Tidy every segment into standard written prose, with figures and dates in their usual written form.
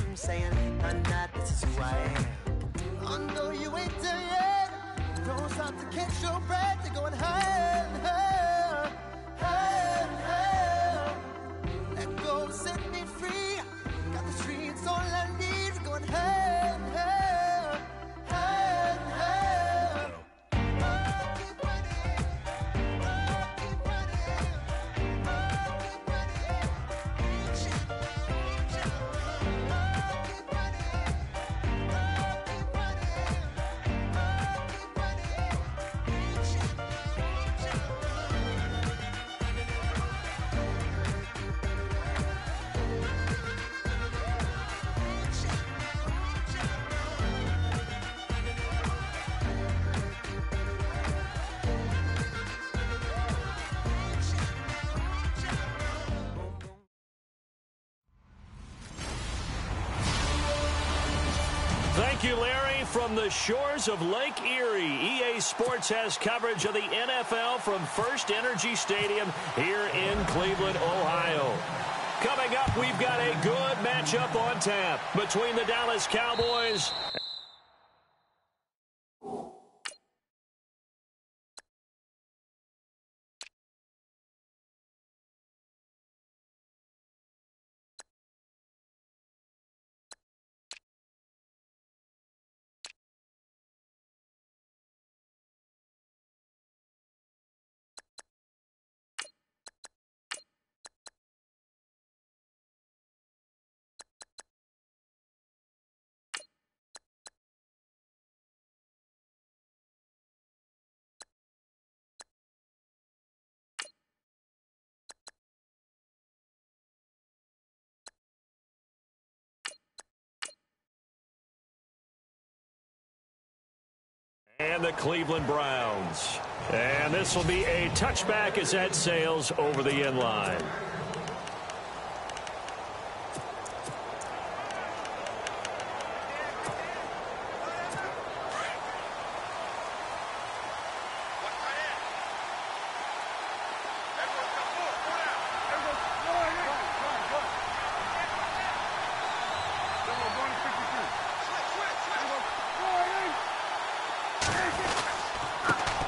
from saying, I'm not, this is who I am. I know you ain't there yet. Don't stop to catch your breath. You're going higher and higher, higher and higher. Let go, set me free. Got the streets, all I need. We're going higher and higher, higher and higher. Keep running, keep running, keep running. Thank you, Larry. From the shores of Lake Erie, EA Sports has coverage of the NFL from First Energy Stadium here in Cleveland, Ohio. Coming up, we've got a good matchup on tap between the Dallas Cowboys . And the Cleveland Browns. And this will be a touchback as that sails over the end line.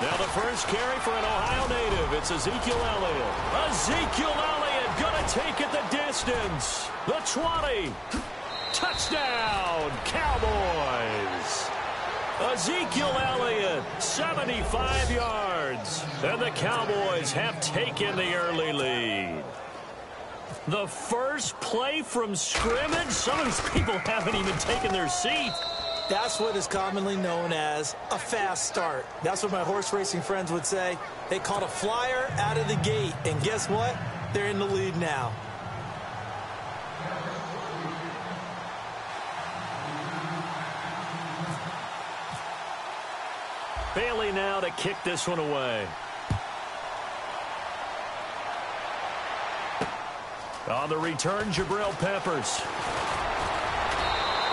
Now the first carry for an Ohio native. It's Ezekiel Elliott. Ezekiel Elliott going to take it the distance. The 20. Touchdown, Cowboys. Ezekiel Elliott, 75 yards. And the Cowboys have taken the early lead. The first play from scrimmage. Some of these people haven't even taken their seat. That's what is commonly known as a fast start. That's what my horse racing friends would say. They caught a flyer out of the gate, and guess what? They're in the lead now. Bailey now to kick this one away. On the return, Jabril Peppers.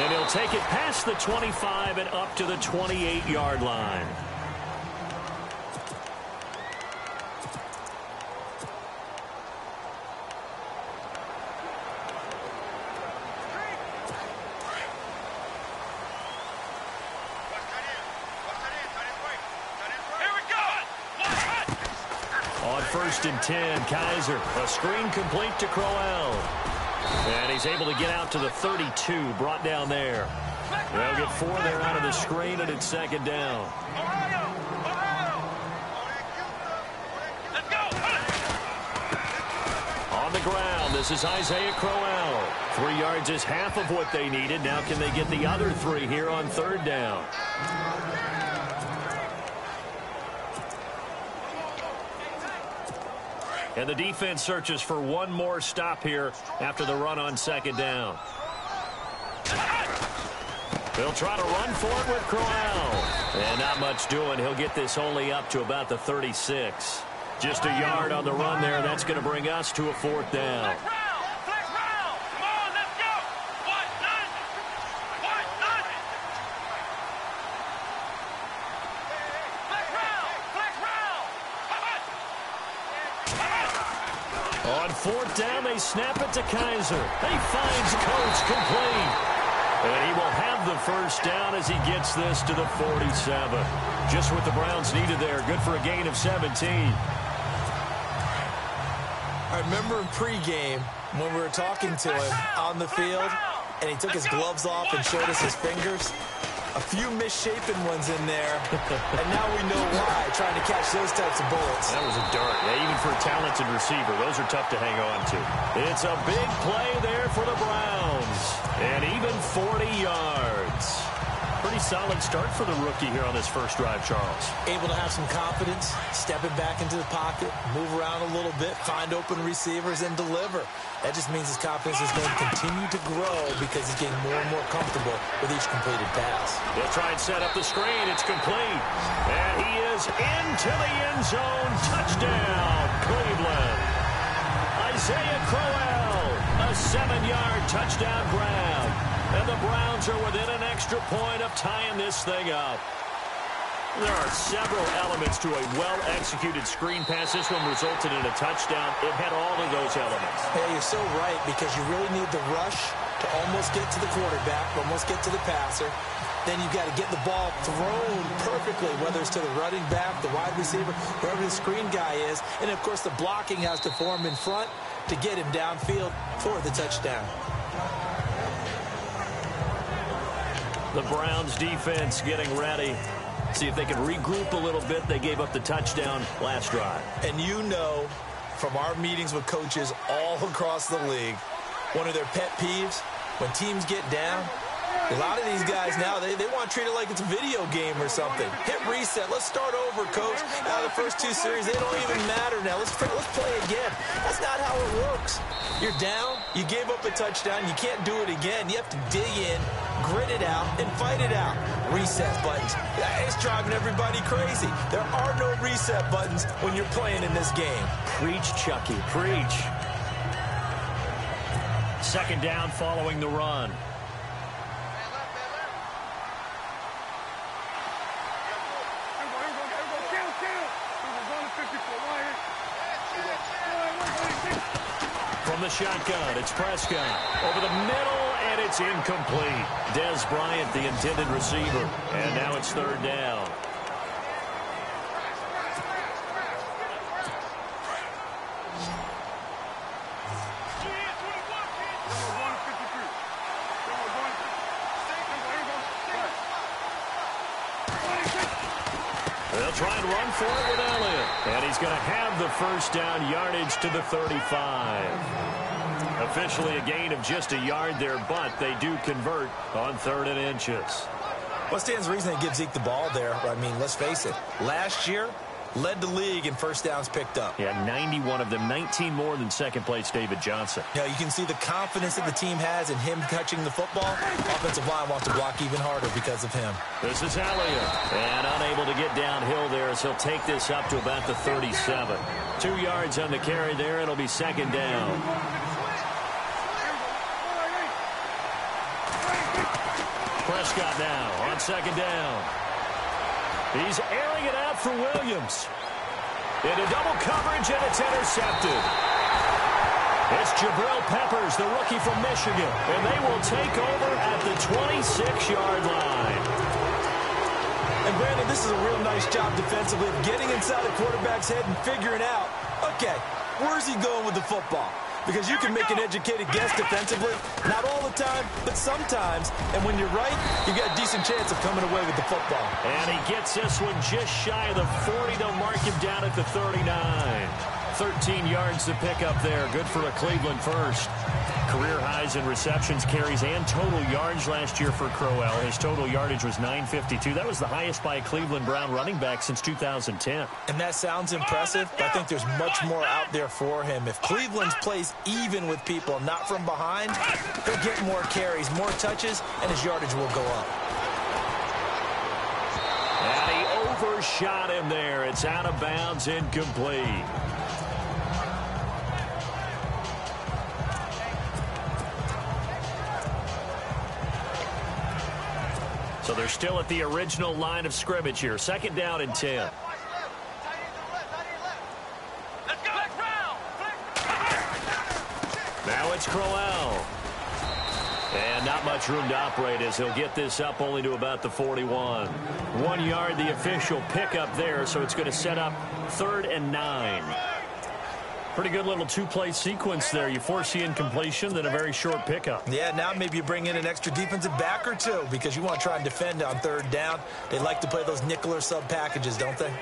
And he'll take it past the 25 and up to the 28-yard line. On 1st and 10, Kaiser. A screen complete to Crowell. And he's able to get out to the 32, brought down there. They'll get 4 there out of the screen, and it's second down. On the ground, this is Isaiah Crowell. 3 yards is half of what they needed. Now can they get the other 3 here on 3rd down? And the defense searches for one more stop here after the run on 2nd down. They'll try to run for it with Crowell. And not much doing. He'll get this only up to about the 36. Just a yard on the run there. That's going to bring us to a 4th down. On 4th down, they snap it to Kaiser. He finds Coates complete. first down as he gets this to the 47. Just what the Browns needed there. Good for a gain of 17. I remember in pregame when we were talking to him on the field, and he took his gloves off and showed us his fingers. A few misshapen ones in there, and now we know why, trying to catch those types of bullets. That was a dart. Yeah, even for a talented receiver, those are tough to hang on to. It's a big play there for the Browns, and even 40 yards. Pretty solid start for the rookie here on this first drive, Charles. Able to have some confidence, stepping back into the pocket, move around a little bit, find open receivers, and deliver. That just means his confidence is going to continue to grow because he's getting more and more comfortable with each completed pass. They'll try and set up the screen. It's complete. And he is into the end zone. Touchdown, Cleveland. Isaiah Crowell, a 7-yard touchdown grab. And the Browns are within an extra point of tying this thing up. There are several elements to a well-executed screen pass. This one resulted in a touchdown. It had all of those elements. Hey, you're so right, because you really need the rush to almost get to the quarterback, almost get to the passer. Then you've got to get the ball thrown perfectly, whether it's to the running back, the wide receiver, whoever the screen guy is. And, of course, the blocking has to form in front to get him downfield for the touchdown. The Browns defense getting ready. See if they can regroup a little bit. They gave up the touchdown last drive. And you know from our meetings with coaches all across the league, one of their pet peeves, when teams get down, a lot of these guys now, they want to treat it like it's a video game or something. Hit reset. Let's start over, coach. Now the first two series, they don't even matter now. Let's play again. That's not how it works. You're down. You gave up a touchdown. You can't do it again. You have to dig in, grit it out, and fight it out. Reset buttons. It's driving everybody crazy. There are no reset buttons when you're playing in this game. Preach, Chucky. Preach. Second down following the run. From the shotgun, it's Prescott. Over the middle, and it's incomplete. Des Bryant, the intended receiver. And now it's third down. They'll try and run for it with Elliott. And he's going to have the first down yardage to the 35. Officially a gain of just a yard there, but they do convert on 3rd and inches. What stands to reason they give Zeke the ball there? I mean, let's face it. Last year, led the league in first downs picked up. Yeah, 91 of them, 19 more than second-place David Johnson. Now, you can see the confidence that the team has in him touching the football. Offensive line wants to block even harder because of him. This is Elliott, and unable to get downhill there, so he'll take this up to about the 37. 2 yards on the carry there. It'll be second down. Prescott now on second down. He's airing it out for Williams. Into double coverage, and it's intercepted. It's Jabril Peppers, the rookie from Michigan, and they will take over at the 26-yard line. And, Brandon, this is a real nice job defensively of getting inside the quarterback's head and figuring out, okay, where's he going with the football? Because you can make an educated guess defensively. Not all the time, but sometimes. And when you're right, you've got a decent chance of coming away with the football. And he gets this one just shy of the 40. They'll mark him down at the 39. 13 yards to pick up there. Good for a Cleveland first. Career highs in receptions, carries, and total yards last year for Crowell. His total yardage was 952. That was the highest by a Cleveland Brown running back since 2010. And that sounds impressive, but I think there's much more out there for him. If Cleveland plays even with people, not from behind, he'll get more carries, more touches, and his yardage will go up. And he overshot him there. It's out of bounds, incomplete. So they're still at the original line of scrimmage here. Second down and 10. Now it's Crowell. And not much room to operate as he'll get this up only to about the 41. 1 yard, the official pickup there, so it's going to set up 3rd and 9. Pretty good little two-play sequence there. You force the incompletion, then a very short pickup. Yeah, now maybe you bring in an extra defensive back or two because you want to try and defend on 3rd down. They like to play those nickel or sub packages, don't they?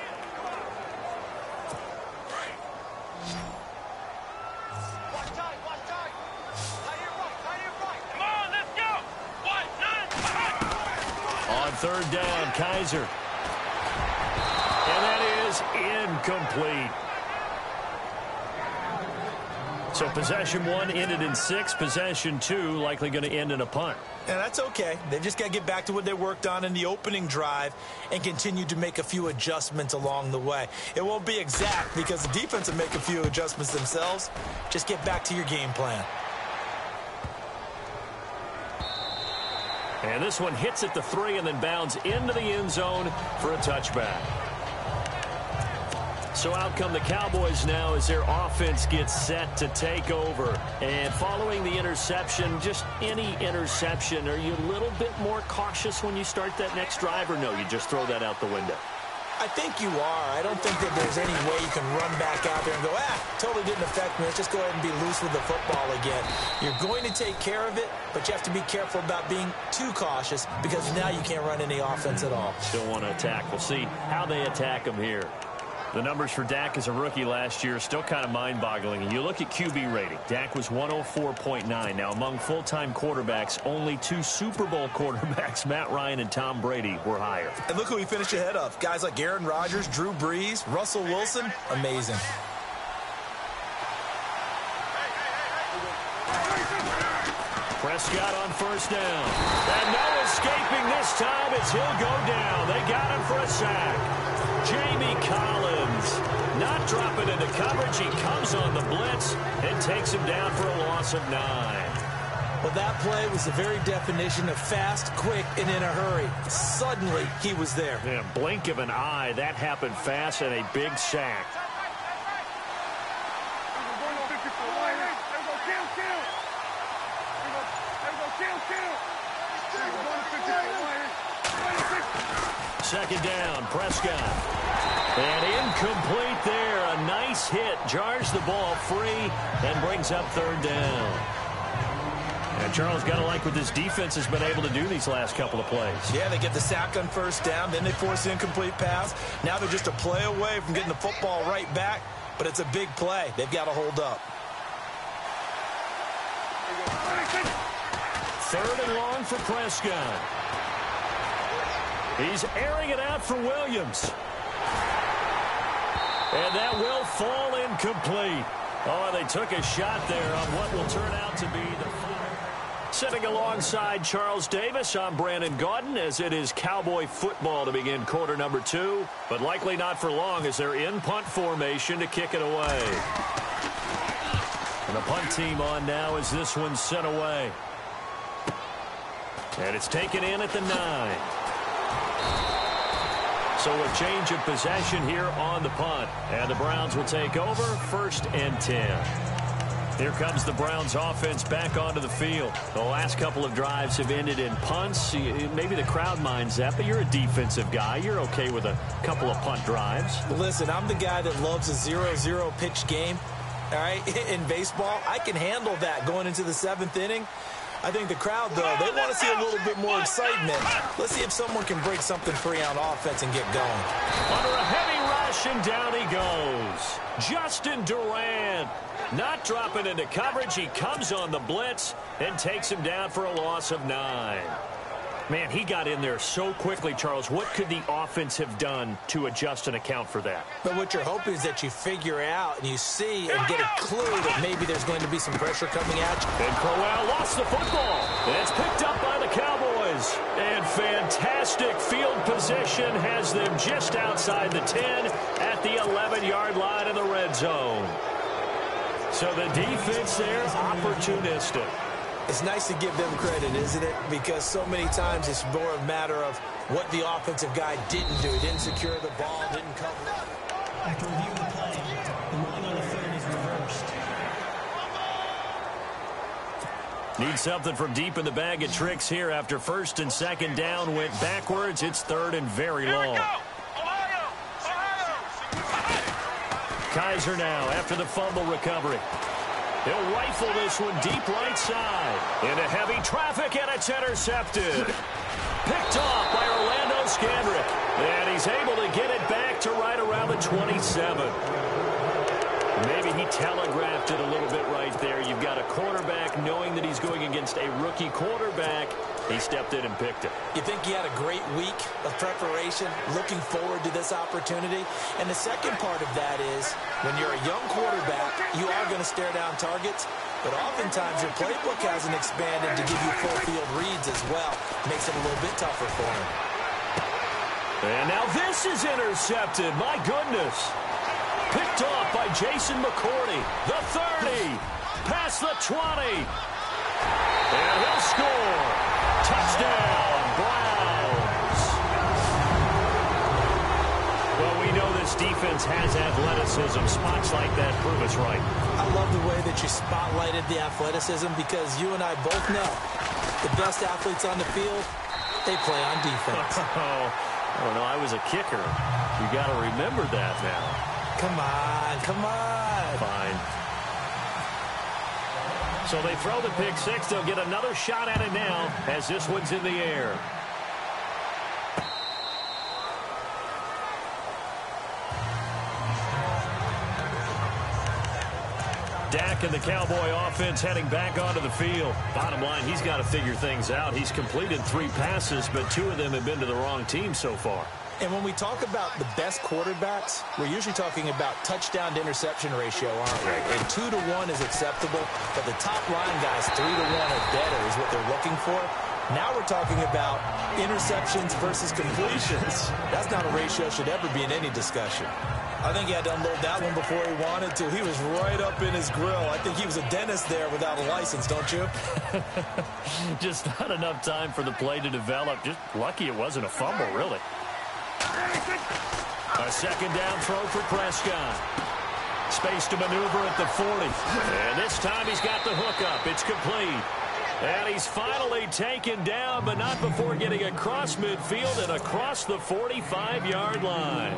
On 3rd down, Kaiser. And that is incomplete. So possession 1 ended in 6. Possession 2 likely going to end in a punt. Yeah, that's okay. They've just got to get back to what they worked on in the opening drive and continue to make a few adjustments along the way. It won't be exact because the defense will make a few adjustments themselves. Just get back to your game plan. And this one hits at the 3 and then bounds into the end zone for a touchback. So out come the Cowboys now as their offense gets set to take over. And following the interception, just any interception, are you a little bit more cautious when you start that next drive, or no, you just throw that out the window? I think you are. I don't think that there's any way you can run back out there and go, totally didn't affect me. Let's just go ahead and be loose with the football again. You're going to take care of it, but you have to be careful about being too cautious because now you can't run any offense at all. Still want to attack. We'll see how they attack him here. The numbers for Dak as a rookie last year are still kind of mind-boggling. And you look at QB rating. Dak was 104.9. Now, among full-time quarterbacks, only 2 Super Bowl quarterbacks, Matt Ryan and Tom Brady, were higher. And look who he finished ahead of. Guys like Aaron Rodgers, Drew Brees, Russell Wilson. Amazing. Prescott on 1st down. And no escaping this time as he'll go down. They got him for a sack. Jamie Collins not dropping into coverage. He comes on the blitz and takes him down for a loss of 9. Well, that play was the very definition of fast, quick, and in a hurry. Suddenly, he was there. Yeah, blink of an eye. That happened fast and a big sack. Second down, Prescott. And incomplete there. A nice hit. Jars the ball free and brings up 3rd down. And Charles, got to like what this defense has been able to do these last couple of plays. Yeah, they get the sack on 1st down. Then they force the incomplete pass. Now they're just a play away from getting the football right back. But it's a big play. They've got to hold up. 3rd and long for Prescott. He's airing it out for Williams. And that will fall incomplete. Oh, they took a shot there on what will turn out to be the final. Sitting alongside Charles Davis, I'm Brandon Gaudin as it is Cowboy football to begin quarter number 2. But likely not for long as they're in punt formation to kick it away. And the punt team on now as this one's sent away. And it's taken in at the 9. So a change of possession here on the punt. And the Browns will take over 1st and 10. Here comes the Browns offense back onto the field. The last couple of drives have ended in punts. Maybe the crowd minds that, but you're a defensive guy. You're okay with a couple of punt drives. Listen, I'm the guy that loves a 0-0 pitch game. All right, in baseball, I can handle that going into the 7th inning. I think the crowd, though, they want to see a little bit more excitement. Let's see if someone can break something free on offense and get going. Under a heavy rush, and down he goes. Justin Durant not dropping into coverage. He comes on the blitz and takes him down for a loss of 9. Man, he got in there so quickly, Charles. What could the offense have done to adjust and account for that? But what you're hoping is that you figure out and you see and get a clue that maybe there's going to be some pressure coming at you. And Crowell lost the football. And it's picked up by the Cowboys. And fantastic field position has them just outside the 10 at the 11-yard line in the red zone. So the defense there, opportunistic. It's nice to give them credit, isn't it? Because so many times it's more a matter of what the offensive guy didn't do. He didn't secure the ball, didn't cover up. After reviewing the play, the ruling on the 3rd is reversed. Need something from deep in the bag of tricks here after first and second down went backwards. It's third and very long. Kaiser now after the fumble recovery. He'll rifle this one deep right side. Into heavy traffic, and it's intercepted. Picked off by Orlando Scandrick. And he's able to get it back to right around the 27. Maybe he telegraphed it a little bit right there. You've got a quarterback knowing that he's going against a rookie quarterback. He stepped in and picked it. You think he had a great week of preparation, looking forward to this opportunity? And the second part of that is, when you're a young quarterback, you are going to stare down targets, but oftentimes your playbook hasn't expanded to give you full field reads as well. Makes it a little bit tougher for him. And now this is intercepted. My goodness. Picked off by Jason McCourty. The 30. Past the 20. And he'll score. Touchdown, Browns. Well, we know this defense has athleticism. Spots like that prove us right. I love the way that you spotlighted the athleticism because you and I both know the best athletes on the field, they play on defense. I don't know. I was a kicker. You got to remember that now. Come on, come on. Fine. So they throw the pick six. They'll get another shot at it now as this one's in the air. Dak and the Cowboy offense heading back onto the field. Bottom line, he's got to figure things out. He's completed 3 passes, but 2 of them have been to the wrong team so far. And when we talk about the best quarterbacks, we're usually talking about touchdown to interception ratio, aren't we? And 2 to 1 is acceptable, but the top line guys, 3 to 1 or better is what they're looking for. Now we're talking about interceptions versus completions. That's not a ratio should ever be in any discussion. I think he had to unload that one before he wanted to. He was right up in his grill. I think he was a dentist there without a license, don't you? Just not enough time for the play to develop. Just lucky it wasn't a fumble, really. A second down throw for Prescott. Space to maneuver at the 40. And this time he's got the hook up. It's complete. And he's finally taken down, but not before getting across midfield and across the 45-yard line.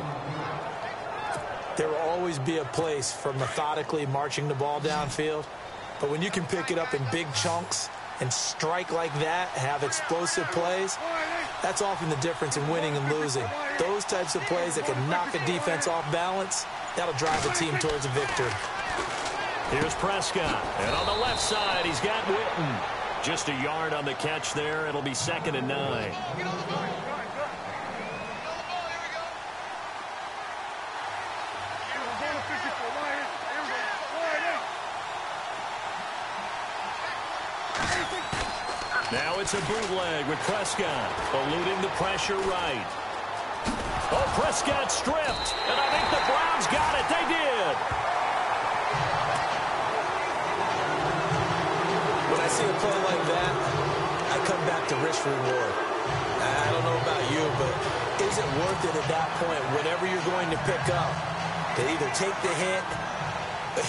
There will always be a place for methodically marching the ball downfield. But when you can pick it up in big chunks and strike like that, have explosive plays, that's often the difference in winning and losing. Those types of plays that can knock a defense off balance, that'll drive a team towards a victory. Here's Prescott. And on the left side, he's got Witten. Just a yard on the catch there. It'll be 2nd and 9. Now it's a bootleg with Prescott, eluding the pressure right. Oh, Prescott stripped, and I think the Browns got it. They did. When I see a play like that, I come back to risk-reward. I don't know about you, but is it worth it at that point, whatever you're going to pick up, to either take the hit,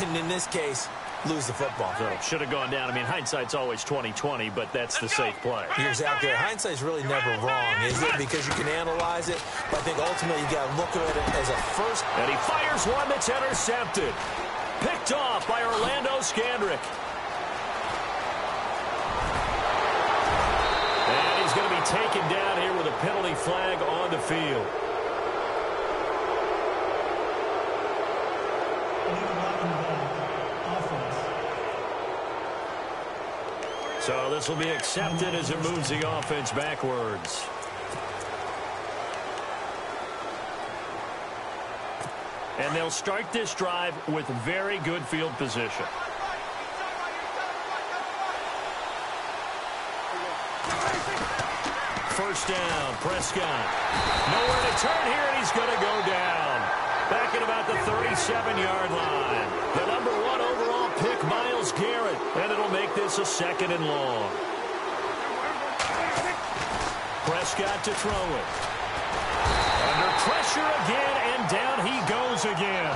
and in this case, lose the football? So should have gone down. I mean, hindsight's always 20/20, but that's the safe play. You're exactly right. Hindsight's really never wrong, is it? Because you can analyze it, but I think ultimately you got to look at it as a first. And he fires one that's intercepted. Picked off by Orlando Scandrick. And he's going to be taken down here with a penalty flag on the field. So this will be accepted as it moves the offense backwards. And they'll start this drive with very good field position. First down, Prescott. Nowhere to turn here, and he's going to go down. Back at about the 37-yard line. The number 1 overall pick, Myles Garrett. And it'll make this a 2nd and long. Prescott to throw it. Under pressure again, and down he goes again.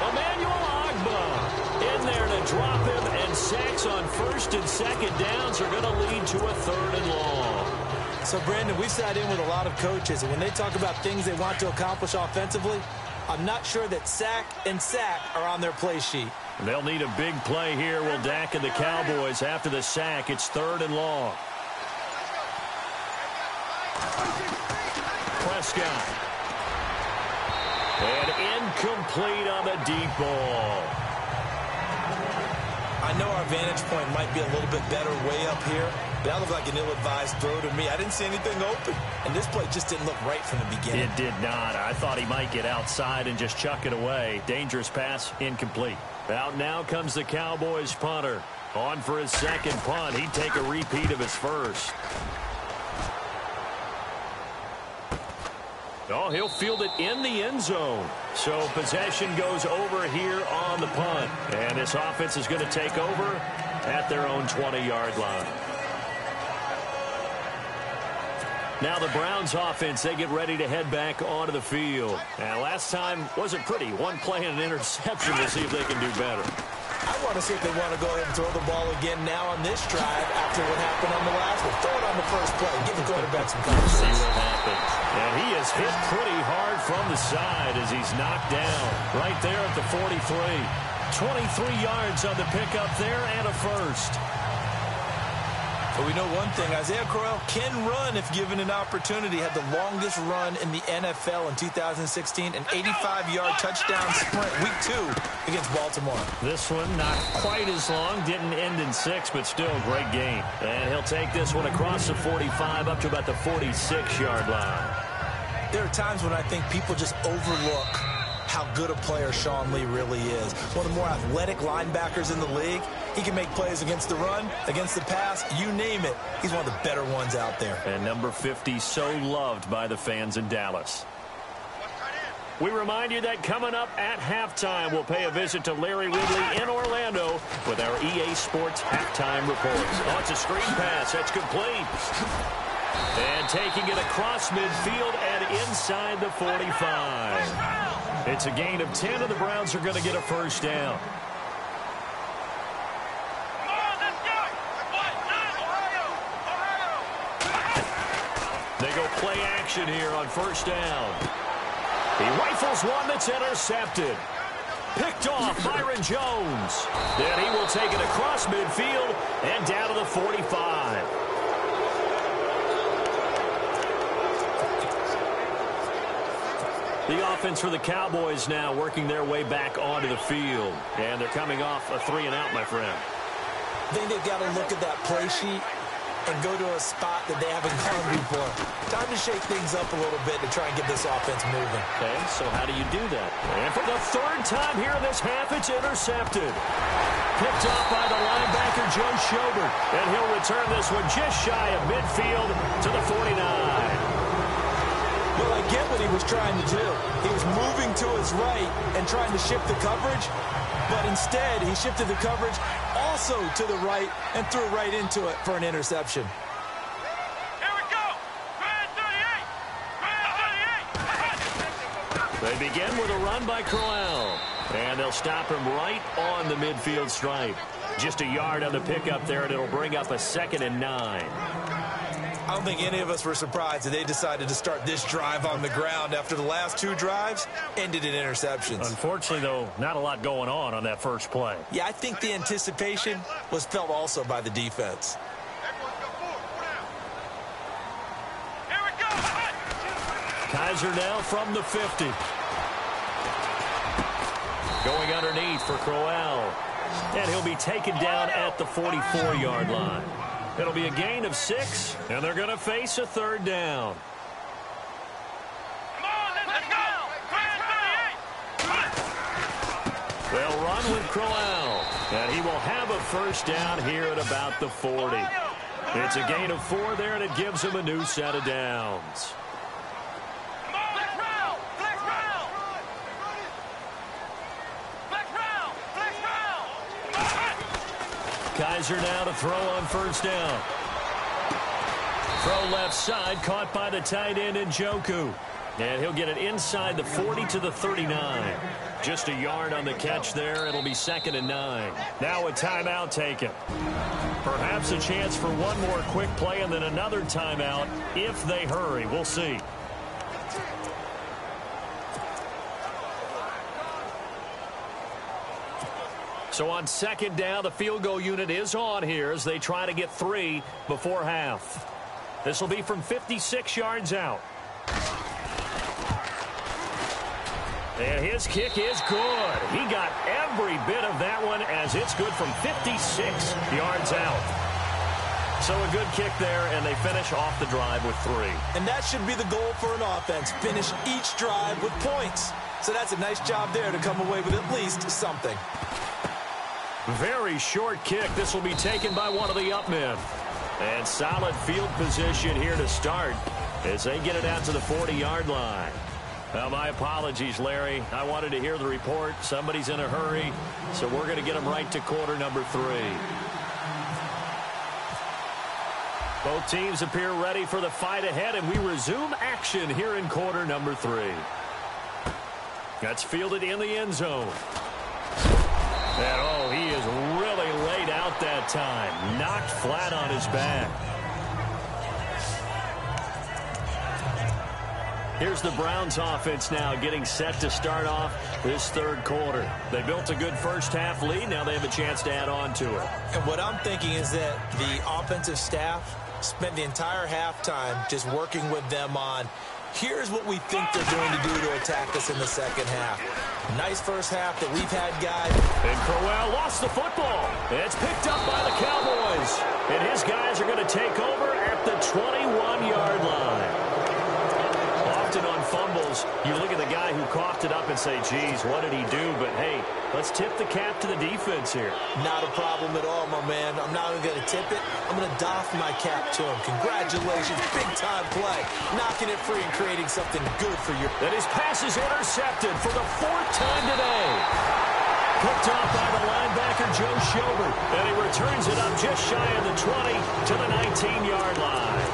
Emmanuel Ogbah in there to drop him, and sacks on first and second downs are going to lead to a 3rd and long. So, Brandon, we sat in with a lot of coaches, and when they talk about things they want to accomplish offensively, I'm not sure that sack and sack are on their play sheet. They'll need a big play here. Will Dak and the Cowboys after the sack. It's 3rd and long. Prescott. And incomplete on the deep ball. I know our vantage point might be a little bit better way up here, but that looked like an ill-advised throw to me. I didn't see anything open, and this play just didn't look right from the beginning. It did not. I thought he might get outside and just chuck it away. Dangerous pass, incomplete. Out now comes the Cowboys punter. On for his second punt. He'd take a repeat of his first. Oh, he'll field it in the end zone. So possession goes over here on the punt. And this offense is going to take over at their own 20-yard line. Now the Browns offense, they get ready to head back onto the field. And last time wasn't pretty. One play and an interception. We'll see if they can do better. I want to see if they want to go ahead and throw the ball again now on this drive after what happened on the last one. Throw it on the first play. Give the quarterback some confidence. See what happens. And he is hit pretty hard from the side as he's knocked down right there at the 43. 23 yards on the pickup there and a first. But we know one thing, Isaiah Crowell can run if given an opportunity. Had the longest run in the NFL in 2016, an 85-yard touchdown sprint, week 2 against Baltimore. This one not quite as long, didn't end in 6, but still a great game. And he'll take this one across the 45 up to about the 46-yard line. There are times when I think people just overlook how good a player Sean Lee really is. One of the more athletic linebackers in the league. He can make plays against the run, against the pass, you name it. He's one of the better ones out there. And number 50, so loved by the fans in Dallas. We remind you that coming up at halftime, we'll pay a visit to Larry Ridley in Orlando with our EA Sports halftime reports. Oh, it's a screen pass. That's complete. And taking it across midfield and inside the 45. It's a gain of 10, and the Browns are going to get a first down. They go play action here on first down. He rifles one that's intercepted. Picked off Byron Jones. Then he will take it across midfield and down to the 45. The offense for the Cowboys now working their way back onto the field. And they're coming off a 3-and-out, my friend. I think they've got to look at that play sheet and go to a spot that they haven't gone before. Time to shake things up a little bit to try and get this offense moving. Okay, so how do you do that? And for the 3rd time here in this half, it's intercepted. Picked off by the linebacker, Joe Schobert. And he'll return this one just shy of midfield to the 49. Well, I get what he was trying to do. He was moving to his right and trying to shift the coverage, but instead he shifted the coverage also to the right and threw right into it for an interception. Here we go. Grand 38. They begin with a run by Crowell. And they'll stop him right on the midfield stripe. Just a yard on the pickup there, and it'll bring up a 2nd and 9. I don't think any of us were surprised that they decided to start this drive on the ground after the last 2 drives ended in interceptions. Unfortunately, though, not a lot going on that first play. Yeah, I think the anticipation was felt also by the defense. Here we go. Kaiser now from the 50. Going underneath for Crowell. And he'll be taken down at the 44-yard line. It'll be a gain of 6, and they're going to face a 3rd down. Come on, let's go. Grand 38. They'll run with Crowell, and he will have a first down here at about the 40. It's a gain of 4 there, and it gives him a new set of downs. Come on, flex round. Flex round. Flex round. Flex round. Kaiser now to throw on first down. Throw left side, caught by the tight end Njoku. And he'll get it inside the 40 to the 39. Just a yard on the catch there. It'll be 2nd and 9. Now a timeout taken. Perhaps a chance for one more quick play and then another timeout if they hurry. We'll see. So on 2nd down, the field goal unit is on here as they try to get 3 before half. This will be from 56 yards out. And his kick is good. He got every bit of that one as it's good from 56 yards out. So a good kick there, and they finish off the drive with 3. And that should be the goal for an offense. Finish each drive with points. So that's a nice job there to come away with at least something. Very short kick. This will be taken by one of the up men. And solid field position here to start as they get it out to the 40-yard line. Well, my apologies, Larry. I wanted to hear the report. Somebody's in a hurry, so we're going to get them right to quarter number 3. Both teams appear ready for the fight ahead, and we resume action here in quarter number 3. That's fielded in the end zone. And, oh, he is really laid out that time. Knocked flat on his back. Here's the Browns offense now getting set to start off this 3rd quarter. They built a good first-half lead. Now they have a chance to add on to it. And what I'm thinking is that the offensive staff spent the entire halftime just working with them on, here's what we think they're going to do to attack us in the second half. Nice first half that we've had, guys. And Crowell lost the football. It's picked up by the Cowboys. And his guys are going to take over at the 21-yard line. Often on fumbles, you look at the guy who coughed it up and say, geez, what did he do? But, hey, let's tip the cap to the defense here. Not a problem at all, my man. I'm not even going to tip it. I'm going to doff my cap to him. Congratulations. Big-time play. Knocking it free and creating something good for you. And his pass is intercepted for the 4th time today. Picked off by the linebacker, Joe Schobert. And he returns it up just shy of the 20 to the 19-yard line.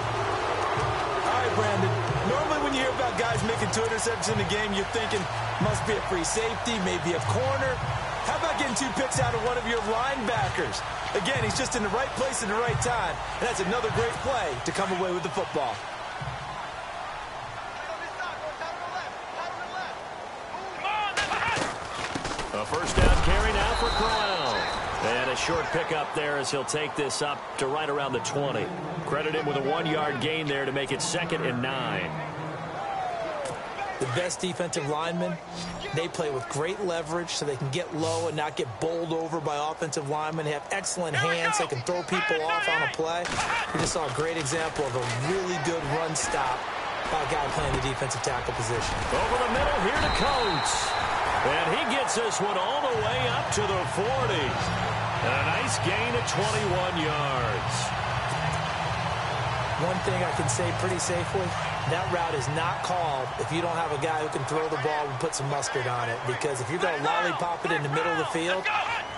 All right, Brandon. Normally when you hear about guys making 2 interceptions in a game, you're thinking must be a free safety, maybe a corner. How about getting 2 picks out of one of your linebackers? Again, he's just in the right place at the right time. And that's another great play to come away with the football. A first down carry now for Crowell. And a short pickup there as he'll take this up to right around the 20. Credit him with a 1-yard gain there to make it 2nd and 9. The best defensive linemen, they play with great leverage so they can get low and not get bowled over by offensive linemen. They have excellent hands. They can throw people off on a play. We just saw a great example of a really good run stop by a guy playing the defensive tackle position. Over the middle here to Coates. And he gets this one all the way up to the 40. And a nice gain of 21 yards. One thing I can say pretty safely, that route is not called if you don't have a guy who can throw the ball and put some mustard on it. Because if you're going to lollipop it in the middle of the field,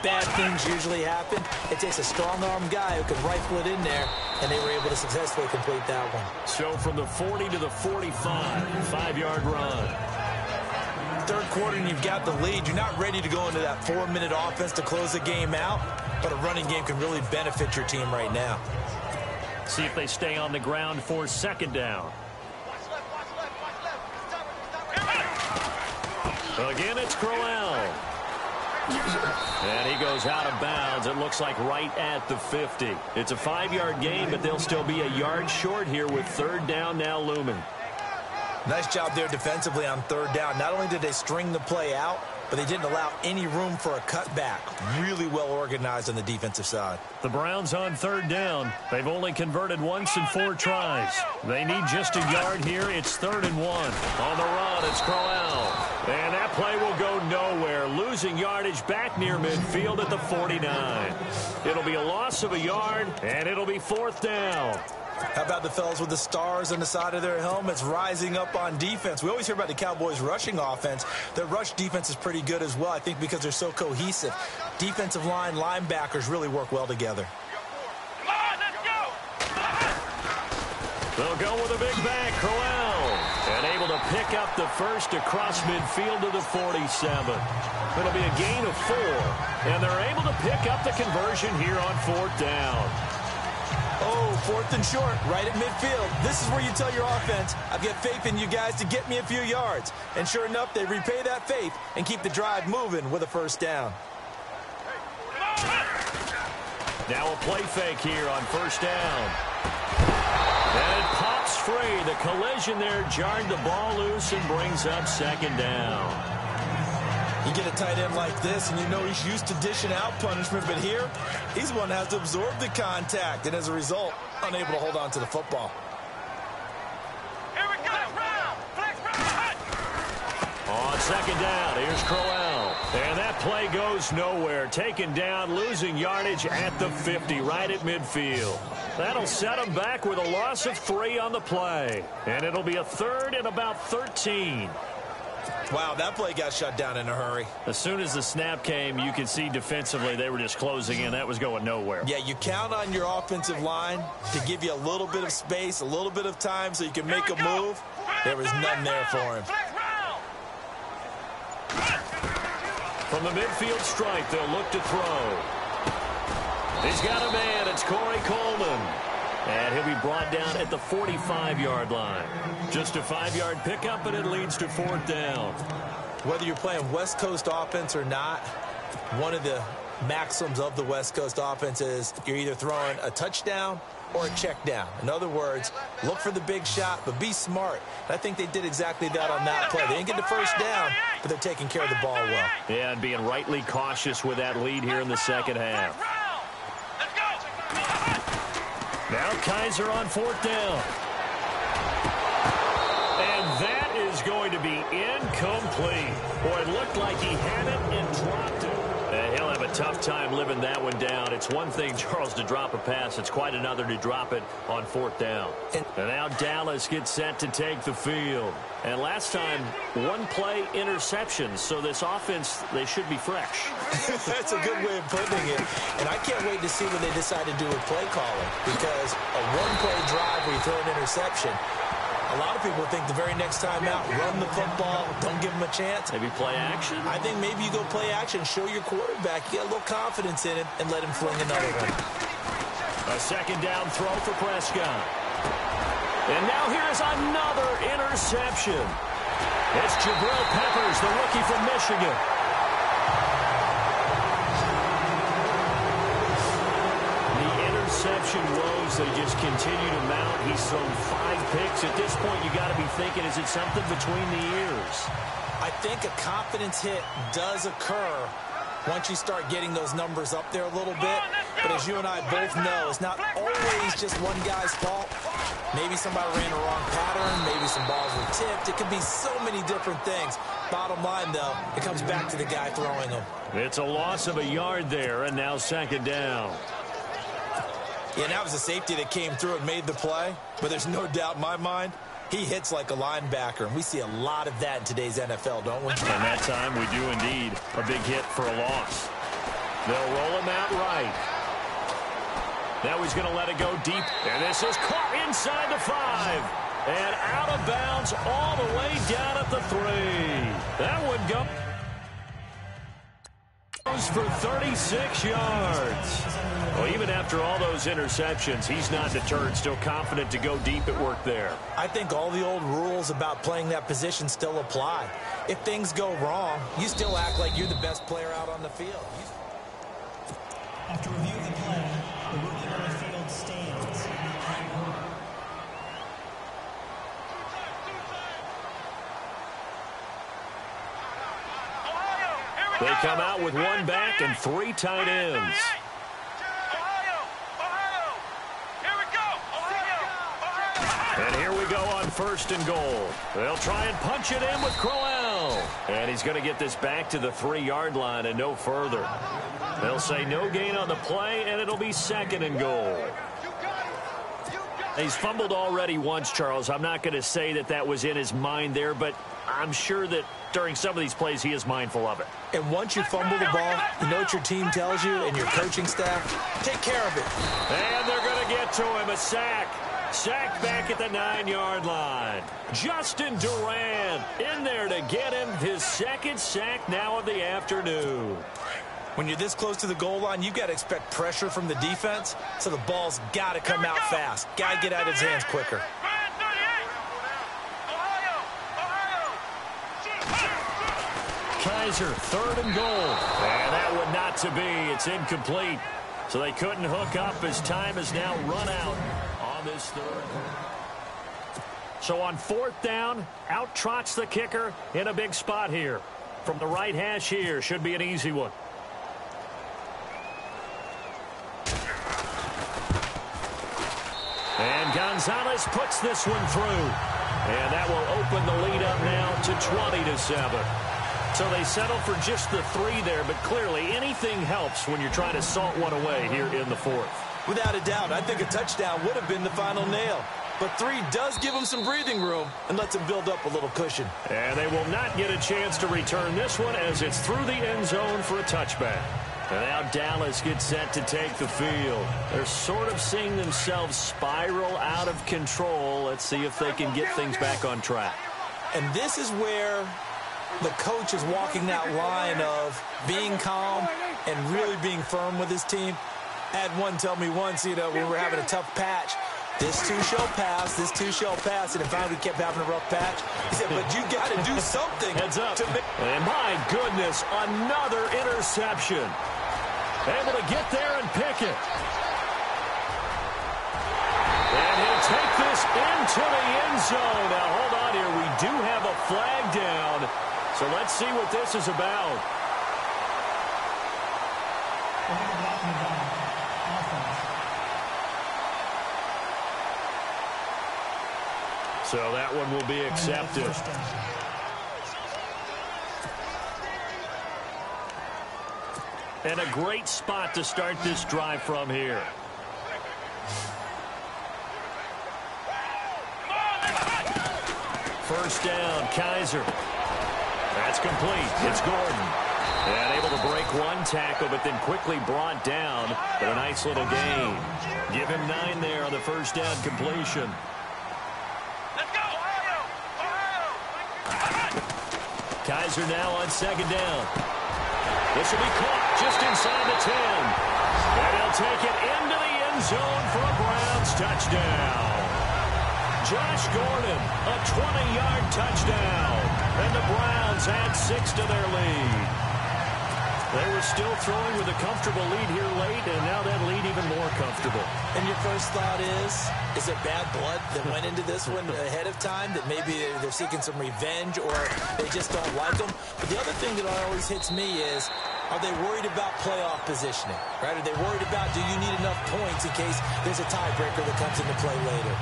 bad things usually happen. It takes a strong-arm guy who can rifle it in there, and they were able to successfully complete that one. So from the 40 to the 45, 5-yard run. 3rd quarter and you've got the lead. You're not ready to go into that 4-minute offense to close the game out, but a running game can really benefit your team right now. See if they stay on the ground for 2nd down. Again, it's Crowell. And he goes out of bounds. It looks like right at the 50. It's a 5-yard gain, but they'll still be a yard short here with 3rd down now looming. Nice job there defensively on 3rd down. Not only did they string the play out, but they didn't allow any room for a cutback. Really well organized on the defensive side. The Browns on 3rd down. They've only converted once in 4 tries. They need just a yard here. It's 3rd and 1. On the run, it's Crowell. And that play will go nowhere. Losing yardage back near midfield at the 49. It'll be a loss of a yard, and it'll be 4th down. How about the fellas with the stars on the side of their helmets rising up on defense? We always hear about the Cowboys' rushing offense. Their rush defense is pretty good as well, I think, because they're so cohesive. Defensive line, linebackers really work well together. Come on, let's go! They'll go with a big back, Crowell. And able to pick up the first across midfield to the 47. It'll be a gain of 4. And they're able to pick up the conversion here on 4th down. Oh, 4th and short, right at midfield. This is where you tell your offense, I've got faith in you guys to get me a few yards. And sure enough, they repay that faith and keep the drive moving with a 1st down. Now a play fake here on 1st down. And it pops free. The collision there jarred the ball loose and brings up 2nd down. You get a tight end like this, and you know he's used to dishing out punishment, but here, he's the one that has to absorb the contact, and as a result, unable to hold on to the football. Here we go. Flex round. On 2nd down, here's Crowell. And that play goes nowhere. Taken down, losing yardage at the 50, right at midfield. That'll set him back with a loss of 3 on the play. And it'll be a 3rd and about 13. Wow, that play got shut down in a hurry. As soon as the snap came, you could see defensively they were just closing in. That was going nowhere. Yeah, you count on your offensive line to give you a little bit of space, a little bit of time so you can make a move. There was none there for him. From the midfield stripe, they'll look to throw. He's got a man. It's Corey Coleman. And he'll be brought down at the 45-yard line. Just a 5-yard pickup, and it leads to 4th down. Whether you're playing West Coast offense or not, one of the maxims of the West Coast offense is you're either throwing a touchdown or a check down. In other words, look for the big shot, but be smart. And I think they did exactly that on that play. They didn't get the 1st down, but they're taking care of the ball well. Yeah, and being rightly cautious with that lead here in the 2nd half. Now Kaiser on 4th down. And that is going to be incomplete. Boy, it looked like he had it and dropped it. He'll have a tough time living that one down. It's one thing, Charles, to drop a pass. It's quite another to drop it on 4th down. And now Dallas gets set to take the field. And last time, 1-play interceptions. So this offense, they should be fresh. That's a good way of putting it. And I can't wait to see what they decide to do with play calling. Because a 1-play drive where you throw an interception, a lot of people think the very next time out, run the football, don't give them a chance. Maybe play action? I think maybe you go play action, show your quarterback, you get a little confidence in him, and let him fling another one. A 2nd down throw for Prescott. And now here's another interception. It's Jabril Peppers, the rookie from Michigan. The interception woes, they just continue to mount. He's thrown 5 picks. At this point, you got to be thinking, is it something between the ears? I think a confidence hit does occur once you start getting those numbers up there a little bit. But as you and I both know, it's not always just one guy's fault. Maybe somebody ran a wrong pattern. Maybe some balls were tipped. It could be so many different things. Bottom line, though, it comes back to the guy throwing them. It's a loss of a yard there, and now 2nd down. Yeah, that was a safety that came through and made the play. But there's no doubt in my mind, he hits like a linebacker. And we see a lot of that in today's NFL, don't we? And that time we do indeed. A big hit for a loss. They'll roll him out right. Now he's going to let it go deep. And this is caught inside the 5. And out of bounds all the way down at the 3. That one goes for 36 yards. Well, even after all those interceptions, he's not deterred, still confident to go deep at work there. I think all the old rules about playing that position still apply. If things go wrong, you still act like you're the best player out on the field. After reviewing the play, the rookie on the field stands. They come out with 1 back and 3 tight ends. And here we go on 1st and goal. They'll try and punch it in with Crowell. And he's going to get this back to the 3-yard line and no further. They'll say no gain on the play, and it'll be 2nd and goal. He's fumbled already once, Charles. I'm not going to say that that was in his mind there, but I'm sure that during some of these plays he is mindful of it. And once you fumble the ball, you know what your team tells you and your coaching staff? Take care of it. And they're going to get to him. A sack. Sacked back at the 9-yard line. Justin Durant in there to get him his second sack now of the afternoon. When you're this close to the goal line, you've got to expect pressure from the defense, so the ball's got to come out fast. Got to get out of his hands quicker. Kaiser, 3rd and goal. And that one not to be. It's incomplete. So they couldn't hook up as time has now run out on this 3rd. So on 4th down, out trots the kicker in a big spot here. From the right hash here, should be an easy one. And Gonzalez puts this one through. And that will open the lead up now to 20-7. So they settle for just the 3 there, but clearly anything helps when you're trying to salt one away here in the 4th. Without a doubt, I think a touchdown would have been the final nail. But 3 does give them some breathing room and lets them build up a little cushion. And they will not get a chance to return this one as it's through the end zone for a touchback. And now Dallas gets set to take the field. They're sort of seeing themselves spiral out of control. Let's see if they can get things back on track. And this is where the coach is walking that line of being calm and really being firm with his team. I had one tell me once, when we were having a tough patch, this too shall pass, this too shall pass, and if we kept having a rough patch, he said, but you got to do something. Heads up. And my goodness, another interception. Able to get there and pick it. And he'll take this into the end zone. Now, hold on here. We do have a flag down. So let's see what this is about. So that one will be accepted. And a great spot to start this drive from here. First down, Kaiser. That's complete. It's Gordon. And able to break one tackle, but then quickly brought down. But a nice little gain. Give him 9 there on the first down completion. Let's go, Kaiser now on 2nd down. This will be caught just inside the 10. And he'll take it into the end zone for a Browns touchdown. Josh Gordon, a 20-yard touchdown. And the Browns add 6 to their lead. They were still throwing with a comfortable lead here late, and now that lead even more comfortable. And your first thought is it bad blood that went into this one ahead of time, that maybe they're seeking some revenge or they just don't like them? But the other thing that always hits me is, are they worried about playoff positioning? Right? Are they worried about, do you need enough points in case there's a tiebreaker that comes into play later?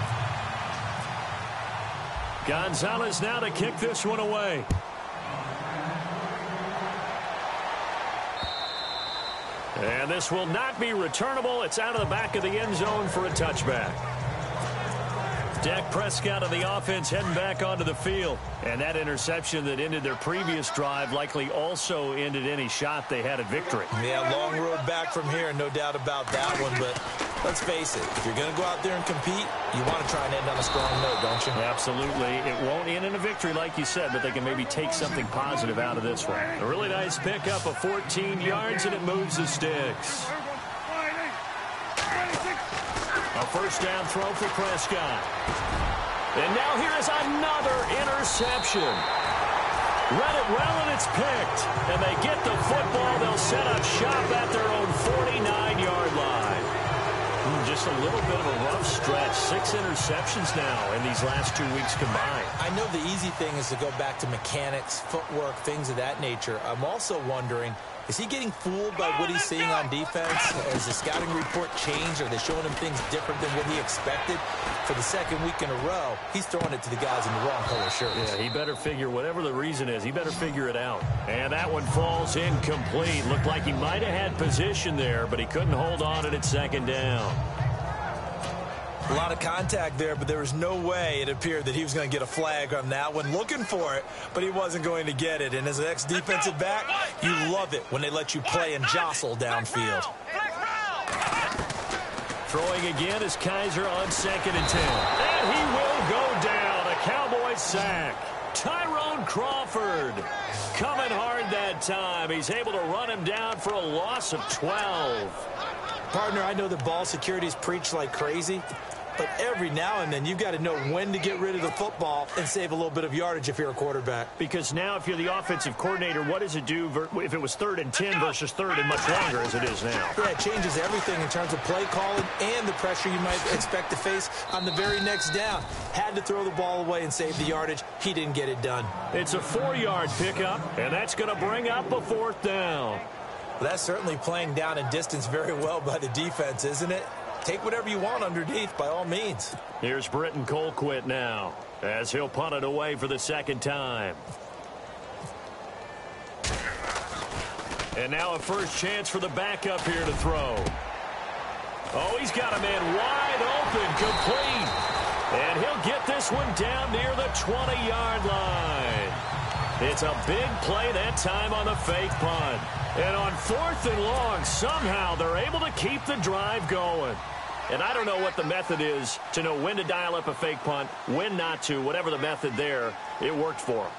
Gonzalez now to kick this one away. And this will not be returnable. It's out of the back of the end zone for a touchback. Dak Prescott of the offense heading back onto the field. And that interception that ended their previous drive likely also ended any shot they had at victory. Yeah, long road back from here, no doubt about that one. But let's face it, if you're going to go out there and compete, you want to try and end on a strong note, don't you? Absolutely. It won't end in a victory like you said, but they can maybe take something positive out of this one. A really nice pickup of 14 yards, and it moves the sticks. A first down throw for Prescott. And now here is another interception. Read it well, and it's picked. And they get the football. They'll set up shop at their own 49-yard line. Just a little bit of a rough stretch. 6 interceptions now in these last 2 weeks combined. I know the easy thing is to go back to mechanics, footwork, things of that nature. I'm also wondering, is he getting fooled by what he's seeing on defense? Has the scouting report changed? Are they showing him things different than what he expected? For the second week in a row, he's throwing it to the guys in the wrong color shirts. Yeah, he better figure, whatever the reason is, he better figure it out. And that one falls incomplete. Looked like he might have had position there, but he couldn't hold on it at 2nd down. A lot of contact there, but there was no way it appeared that he was going to get a flag on that one. Looking for it, but he wasn't going to get it. And as an ex-defensive back, you love it when they let you play and jostle downfield. Throwing again is Kaiser on 2nd and 10. And he will go down. A Cowboy sack. Tyrone Crawford coming hard that time. He's able to run him down for a loss of 12. Partner, I know the ball security is preached like crazy, but every now and then you've got to know when to get rid of the football and save a little bit of yardage if you're a quarterback. Because now if you're the offensive coordinator, what does it do if it was 3rd and 10 versus 3rd and much longer as it is now? Yeah, it changes everything in terms of play calling and the pressure you might expect to face on the very next down. Had to throw the ball away and save the yardage. He didn't get it done. It's a 4-yard pickup, and that's going to bring up a 4th down. Well, that's certainly playing down and distance very well by the defense, isn't it? Take whatever you want underneath, by all means. Here's Britton Colquitt now, as he'll punt it away for the 2nd time. And now a first chance for the backup here to throw. Oh, he's got a man wide open, complete. And he'll get this one down near the 20-yard line. It's a big play that time on the fake punt. And on 4th and long, somehow they're able to keep the drive going. And I don't know what the method is to know when to dial up a fake punt, when not to, whatever the method there, it worked for him.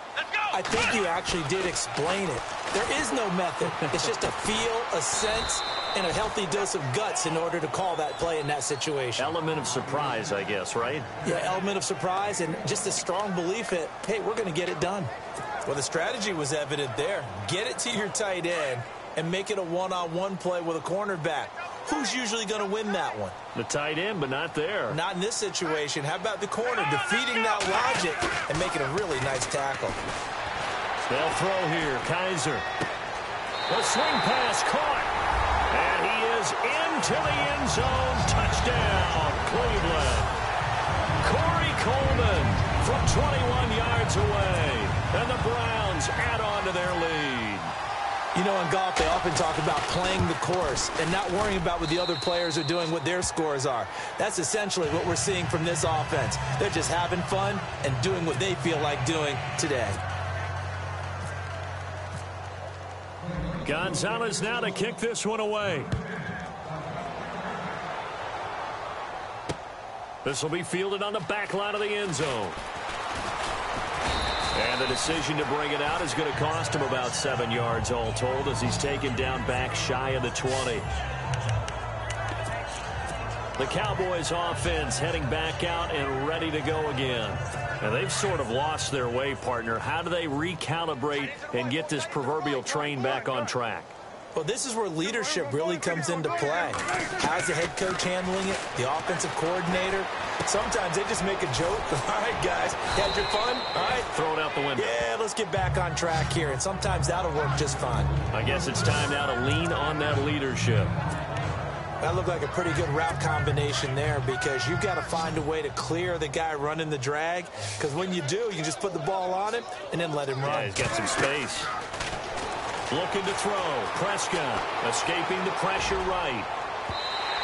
I think you actually did explain it. There is no method. It's just a feel, a sense, and a healthy dose of guts in order to call that play in that situation. Element of surprise, I guess, right? Yeah, element of surprise and just a strong belief that, hey, we're going to get it done. Well, the strategy was evident there. Get it to your tight end and make it a one-on-one play with a cornerback. Who's usually going to win that one? The tight end, but not there. Not in this situation. How about the corner defeating that logic and making a really nice tackle? They'll throw here. Kaiser. The swing pass caught. And he is into the end zone. Touchdown, Cleveland. Corey Coleman from 21 yards away. And the Browns add on to their lead. You know, in golf, they often talk about playing the course and not worrying about what the other players are doing, what their scores are. That's essentially what we're seeing from this offense. They're just having fun and doing what they feel like doing today. Gonzalez now to kick this one away. This will be fielded on the back line of the end zone. And the decision to bring it out is going to cost him about 7 yards all told as he's taken down back shy of the 20. The Cowboys offense heading back out and ready to go again. And they've sort of lost their way, partner. How do they recalibrate and get this proverbial train back on track? Well, this is where leadership really comes into play. How's the head coach handling it? The offensive coordinator? Sometimes they just make a joke. All right, guys, had your fun? All right. Throw it out the window. Yeah, let's get back on track here. And sometimes that'll work just fine. I guess it's time now to lean on that leadership. That looked like a pretty good route combination there because you've got to find a way to clear the guy running the drag. Because when you do, you can just put the ball on him and then let him run. Yeah, he's got some space. Looking to throw. Prescott escaping the pressure right.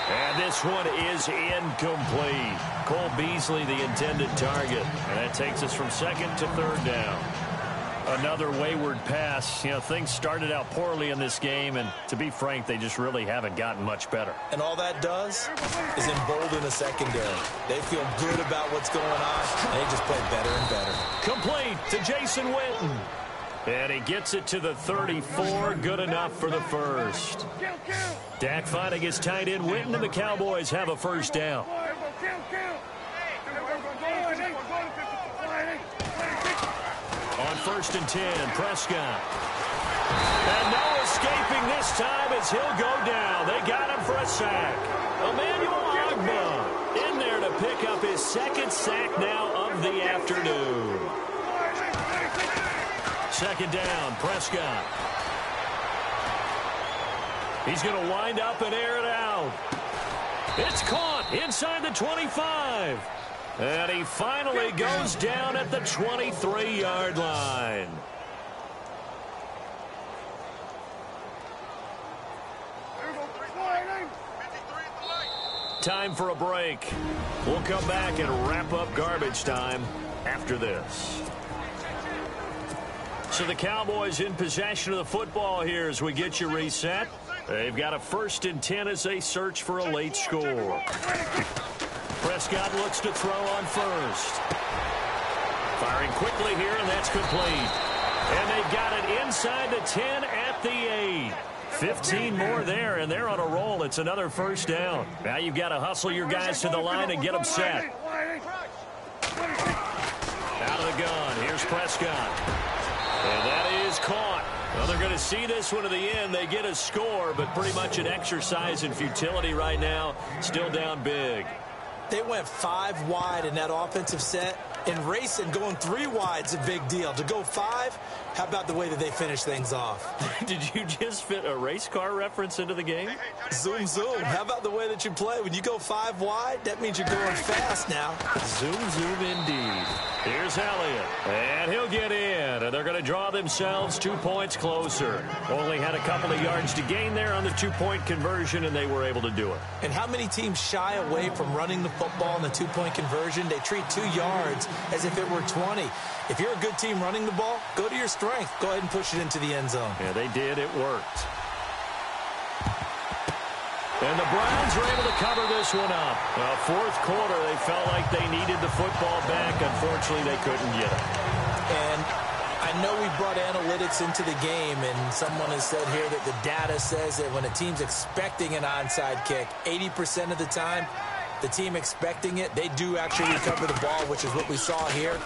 And this one is incomplete. Cole Beasley, the intended target. And that takes us from 2nd to 3rd down. Another wayward pass. You know, things started out poorly in this game, and to be frank, they just really haven't gotten much better. And all that does is embolden the secondary. They feel good about what's going on, and they just play better and better. Complete to Jason Witten. And he gets it to the 34. Good enough for the first. Dak finding his tight end Witten, and the Cowboys have a first down. On 1st and 10, Prescott. And no escaping this time as he'll go down. They got him for a sack. Emmanuel Ogbah in there to pick up his 2nd sack now of the afternoon. 2nd down, Prescott. He's going to wind up and air it out. It's caught inside the 25. And he finally goes down at the 23-yard line. Time for a break. We'll come back and wrap up garbage time after this. So the Cowboys in possession of the football here as we get you reset. They've got a 1st and 10 as they search for a late score. Prescott looks to throw on first. Firing quickly here, and that's complete. And they've got it inside the 10 at the 8. 15 more there, and they're on a roll. It's another 1st down. Now you've got to hustle your guys to the line and get them set. Out of the gun. Here's Prescott. And that is caught. Well, they're going to see this one to the end. They get a score, but pretty much an exercise in futility right now. Still down big. They went 5 wide in that offensive set. In racing, going 3 wide's a big deal. To go 5, how about the way that they finish things off? Did you just fit a race car reference into the game? Zoom, zoom. How about the way that you play? When you go 5 wide, that means you're going fast now. Zoom, zoom indeed. Here's Elliott. And he'll get in. And they're going to draw themselves 2 points closer. Only had a couple of yards to gain there on the 2-point conversion, and they were able to do it. And how many teams shy away from running the football in the 2-point conversion? They treat 2 yards as if it were 20. If you're a good team running the ball, go to your strength. Go ahead and push it into the end zone. Yeah, they did. It worked. And the Browns are able to cover this one up. Fourth quarter, they felt like they needed the football back. Unfortunately, they couldn't get it. And I know we brought analytics into the game, and someone has said here that the data says that when a team's expecting an onside kick, 80% of the time, the team expecting it, they do actually recover the ball, which is what we saw here.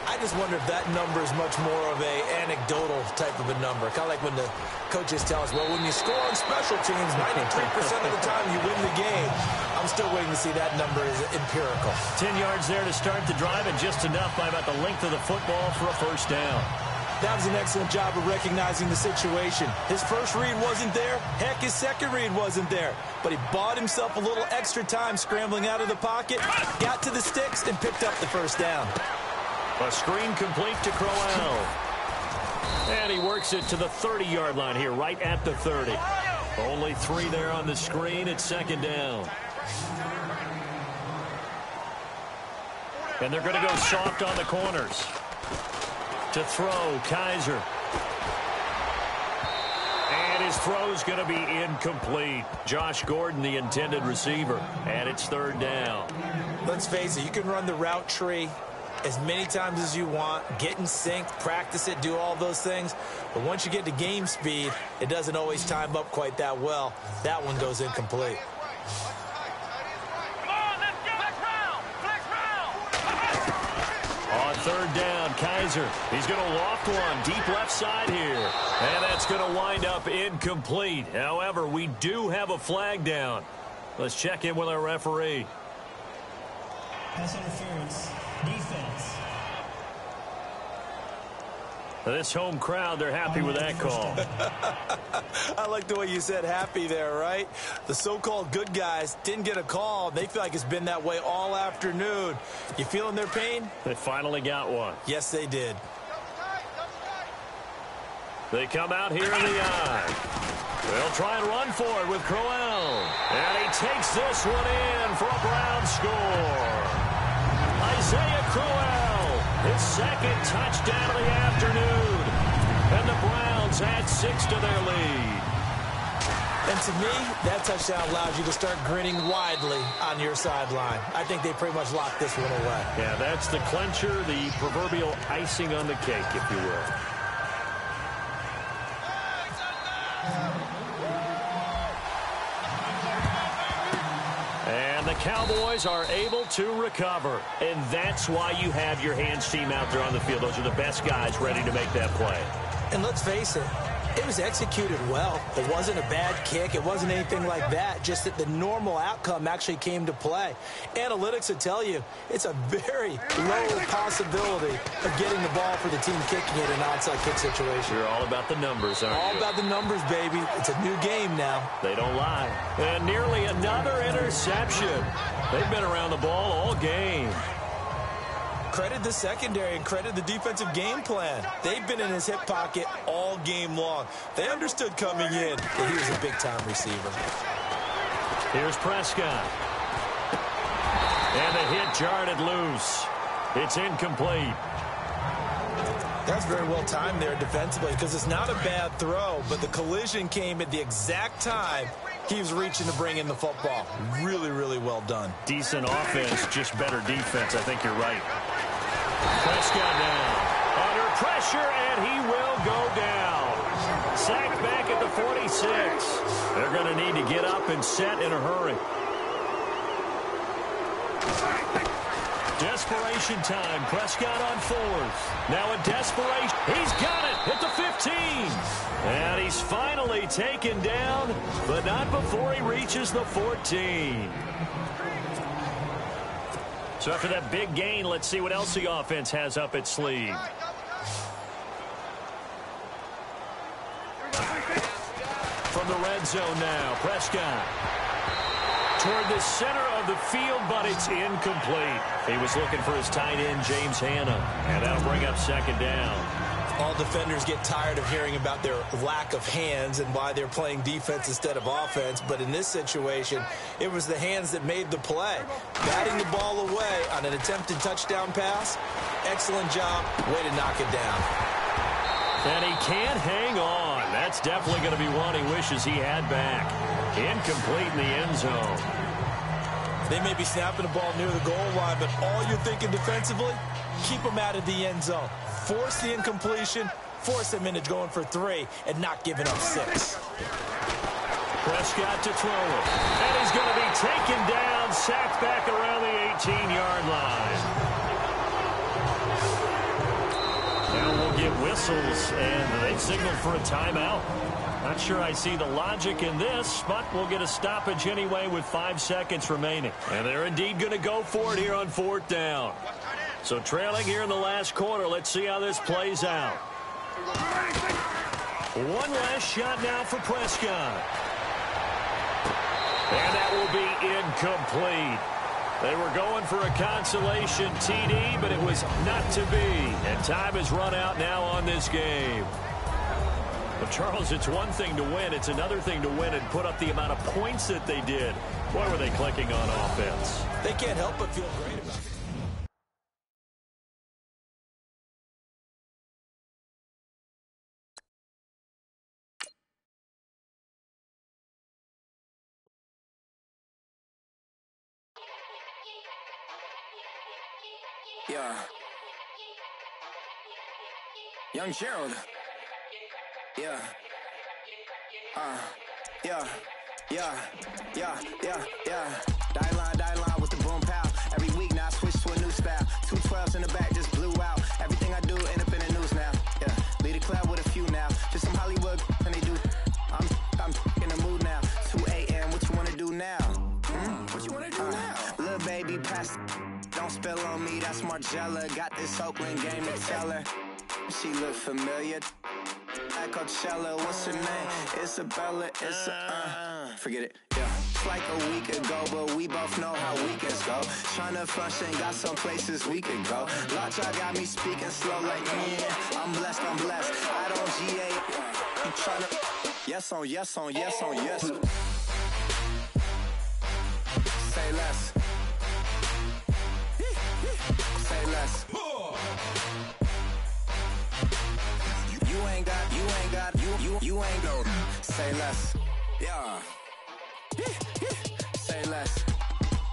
I just wonder if that number is much more of a anecdotal type of a number. Kind of like when the coaches tell us, well, when you score on special teams, 93% of the time you win the game. I'm still waiting to see that number is empirical. 10 yards there to start the drive, and just enough by about the length of the football for a 1st down. That was an excellent job of recognizing the situation. His first read wasn't there. Heck, his second read wasn't there. But he bought himself a little extra time scrambling out of the pocket, got to the sticks, and picked up the 1st down. A screen complete to Crowell. And he works it to the 30-yard line here, right at the 30. Only 3 there on the screen. It's 2nd down. And they're going to go soft on the corners. To throw, Kaiser. And his throw's going to be incomplete. Josh Gordon, the intended receiver. And it's 3rd down. Let's face it, you can run the route tree as many times as you want, get in sync, practice it, do all those things. But once you get to game speed, it doesn't always time up quite that well. That one goes incomplete. Come on, let's go. Flex round. On 3rd down, Kaiser. He's going to loft one deep left side here. And that's going to wind up incomplete. However, we do have a flag down. Let's check in with our referee. Pass interference. Defense. This home crowd, they're happy with that call. I like the way you said happy there, right? The so-called good guys didn't get a call. They feel like it's been that way all afternoon. You feeling their pain? They finally got one. Yes, they did. They come out here in the eye. They'll try and run for it with Crowell. And he takes this one in for a Brown score. Isaiah Crowell, his 2nd touchdown of the afternoon. And the Browns add 6 to their lead. And to me, that touchdown allows you to start grinning widely on your sideline. I think they pretty much locked this one away. Yeah, that's the clincher, the proverbial icing on the cake, if you will. And the Cowboys are able to recover. And that's why you have your hands team out there on the field. Those are the best guys ready to make that play. And let's face it, it was executed well. It wasn't a bad kick. It wasn't anything like that. Just that the normal outcome actually came to play. Analytics will tell you it's a very low possibility of getting the ball for the team kicking it in an onside kick situation. You're all about the numbers, aren't you? All about the numbers, baby. It's a new game now. They don't lie. And nearly another interception. They've been around the ball all game. Credit the secondary and credit the defensive game plan. They've been in his hip pocket all game long. They understood coming in that he was a big-time receiver. Here's Prescott. And the hit jarred it loose. It's incomplete. That's very well timed there defensively because it's not a bad throw, but the collision came at the exact time he was reaching to bring in the football. Really, really well done. Decent offense, just better defense. I think you're right. Prescott down. Under pressure, and he will go down. Sacked back at the 46. They're going to need to get up and set in a hurry. Desperation time. Prescott on fourth. Now a desperation. He's got it at the 15. And he's finally taken down, but not before he reaches the 14. So after that big gain, let's see what else the offense has up its sleeve. From the red zone now, Prescott. Toward the center of the field, but it's incomplete. He was looking for his tight end, James Hanna, and that'll bring up second down. All defenders get tired of hearing about their lack of hands and why they're playing defense instead of offense, but in this situation, it was the hands that made the play. Batting the ball away on an attempted touchdown pass, excellent job, way to knock it down. And he can't hang on. That's definitely going to be one he wishes he had back. Incomplete in the end zone. They may be snapping the ball near the goal line, but all you're thinking defensively, keep them out of the end zone. Force the incompletion, force them into going for 3, and not giving up 6. Prescott to throw it. And he's going to be taken down, sacked back around the 18-yard line. Now we'll get whistles, and they signal for a timeout. Not sure I see the logic in this, but we'll get a stoppage anyway with 5 seconds remaining. And they're indeed going to go for it here on fourth down. So trailing here in the last quarter, let's see how this plays out. One last shot now for Prescott. And that will be incomplete. They were going for a consolation TD, but it was not to be. And time has run out now on this game. Well, Charles, it's one thing to win. It's another thing to win and put up the amount of points that they did. Boy, were they clicking on offense. They can't help but feel great about it. Yeah. Young Gerald. Yeah. Yeah. Die line with the boom pow. Every week now I switch to a new style. 212s in the back just blew out. Everything I do end up in the news now. Yeah. Lead a club with a few now. Just some Hollywood and they do. I'm in the mood now. 2 a.m. What you wanna do now? What you wanna do now? Little baby pass. Don't spill on me, that's Margella. Got this Oakland game to tell her. She look familiar. At Coachella, what's her name? Isabella, forget it, yeah. It's like a week ago, but we both know how weekends go. Tryna function, got some places we could go. Lot y'all got me speaking slow like, I'm blessed. I don't GA. You tryna, yes on yes. Say less. Say less. You ain't got, say less. Yeah. Say less.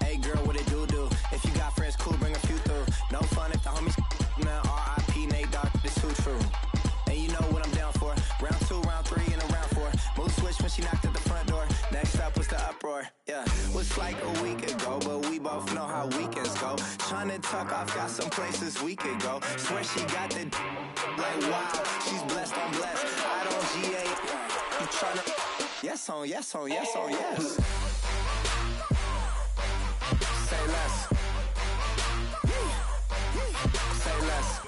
Hey girl, what it do? If you got friends, cool, bring a few through. No fun if the homies, man, R.I.P. Nate Dogg, it's too true. And you know what I'm down for. Round 2, round 3, and a round 4. Mood switch when she knocked at the front door. Next up was the uproar. Yeah, was like a week ago, but we both know how weekends go. Tryna tuck off, got some places we could go. Swear she got the like wow, she's blessed, I'm blessed. I don't GA. You tryna yes on yes. Say less. Say less.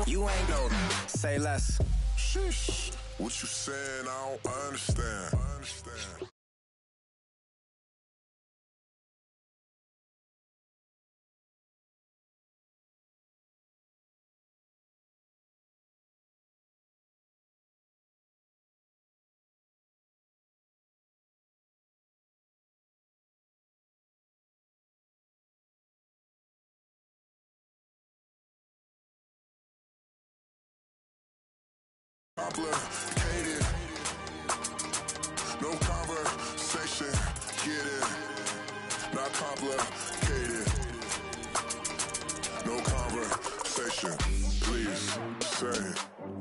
You ain't got, say less. Sheesh. What you saying? I don't understand. complicated. No conversation, get it. Not complicated. No conversation. Please say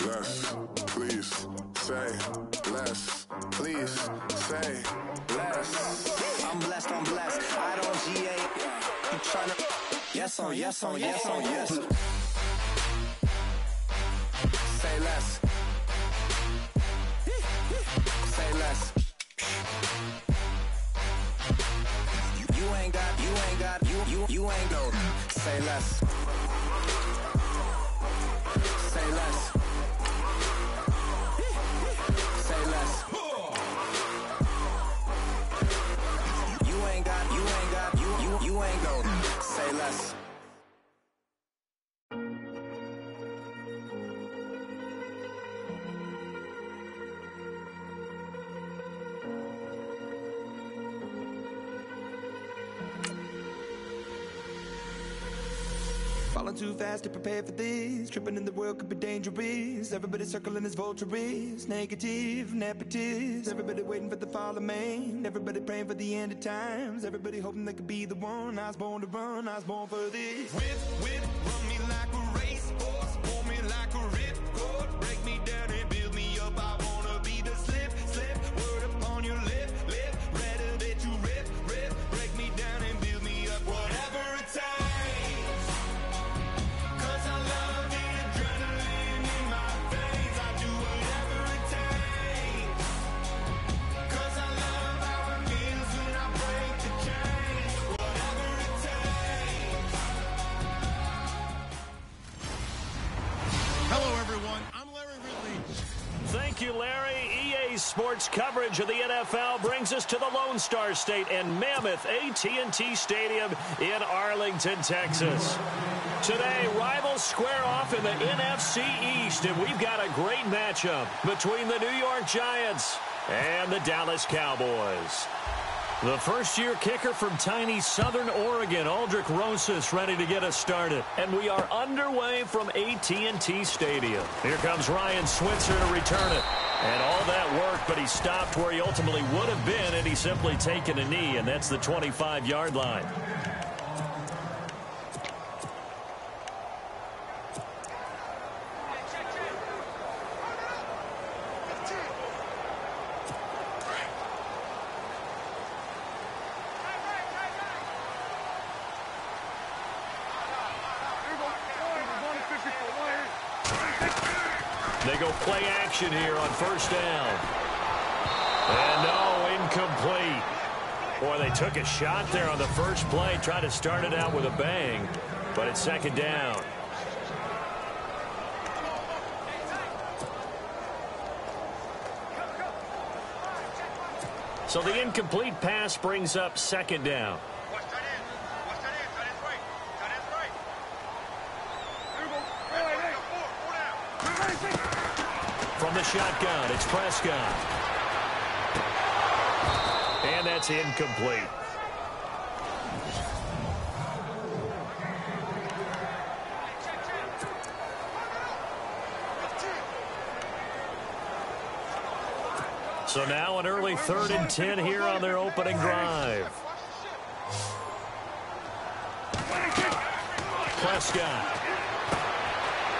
less. Please say less. Please say less. I'm blessed, I don't GA. You tryna yes on yes on yes on yes. Say less. Say less. You ain't got you ain't no. Say less. Say less. Say less. You ain't got you ain't no. Say less. Falling too fast to prepare for this. Tripping in the world could be dangerous. Everybody circling as vultures. Negative, nepotist. Everybody waiting for the fall of man. Everybody praying for the end of times. Everybody hoping they could be the one. I was born to run, I was born for this. Whip, run me like a racehorse. Pull me like a ripcord. Break me down and build me up. I wanna be the slip. Word upon your lip. Rather that you rip. Break me down and build me up. Whatever it takes. Thank you, Larry. EA Sports coverage of the NFL brings us to the Lone Star State and mammoth AT&T Stadium in Arlington, Texas. Today, rivals square off in the NFC East, and we've got a great matchup between the New York Giants and the Dallas Cowboys. The first-year kicker from tiny Southern Oregon, Aldrich Rosas, ready to get us started. And we are underway from AT&T Stadium. Here comes Ryan Switzer to return it. And all that worked, but he stopped where he ultimately would have been, and he's simply taken a knee, and that's the 25-yard line. They go play action here on first down. And no, incomplete. Boy, they took a shot there on the first play, tried to start it out with a bang, but it's second down. So the incomplete pass brings up second down. From the shotgun, it's Prescott. And that's incomplete. So now an early 3rd and 10 here on their opening drive. Prescott.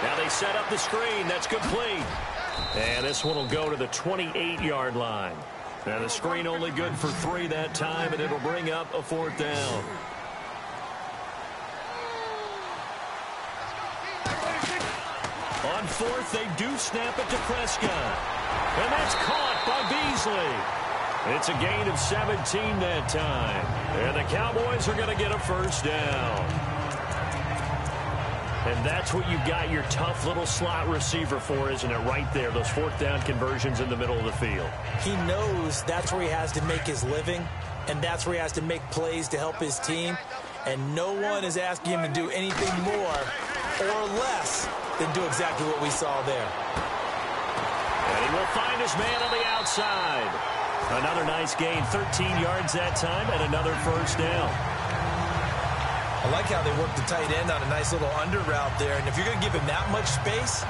Now they set up the screen. That's complete. And this one will go to the 28-yard line. Now the screen only good for 3 that time, and it'll bring up a 4th down. On 4th, they do snap it to Prescott. And that's caught by Beasley. It's a gain of 17 that time. And the Cowboys are going to get a 1st down. And that's what you've got your tough little slot receiver for, isn't it? Right there, those 4th down conversions in the middle of the field. He knows that's where he has to make his living, and that's where he has to make plays to help his team. And no one is asking him to do anything more or less than do exactly what we saw there. And he will find his man on the outside. Another nice gain, 13 yards that time, and another 1st down. I like how they work the tight end on a nice little under route there. And if you're going to give him that much space,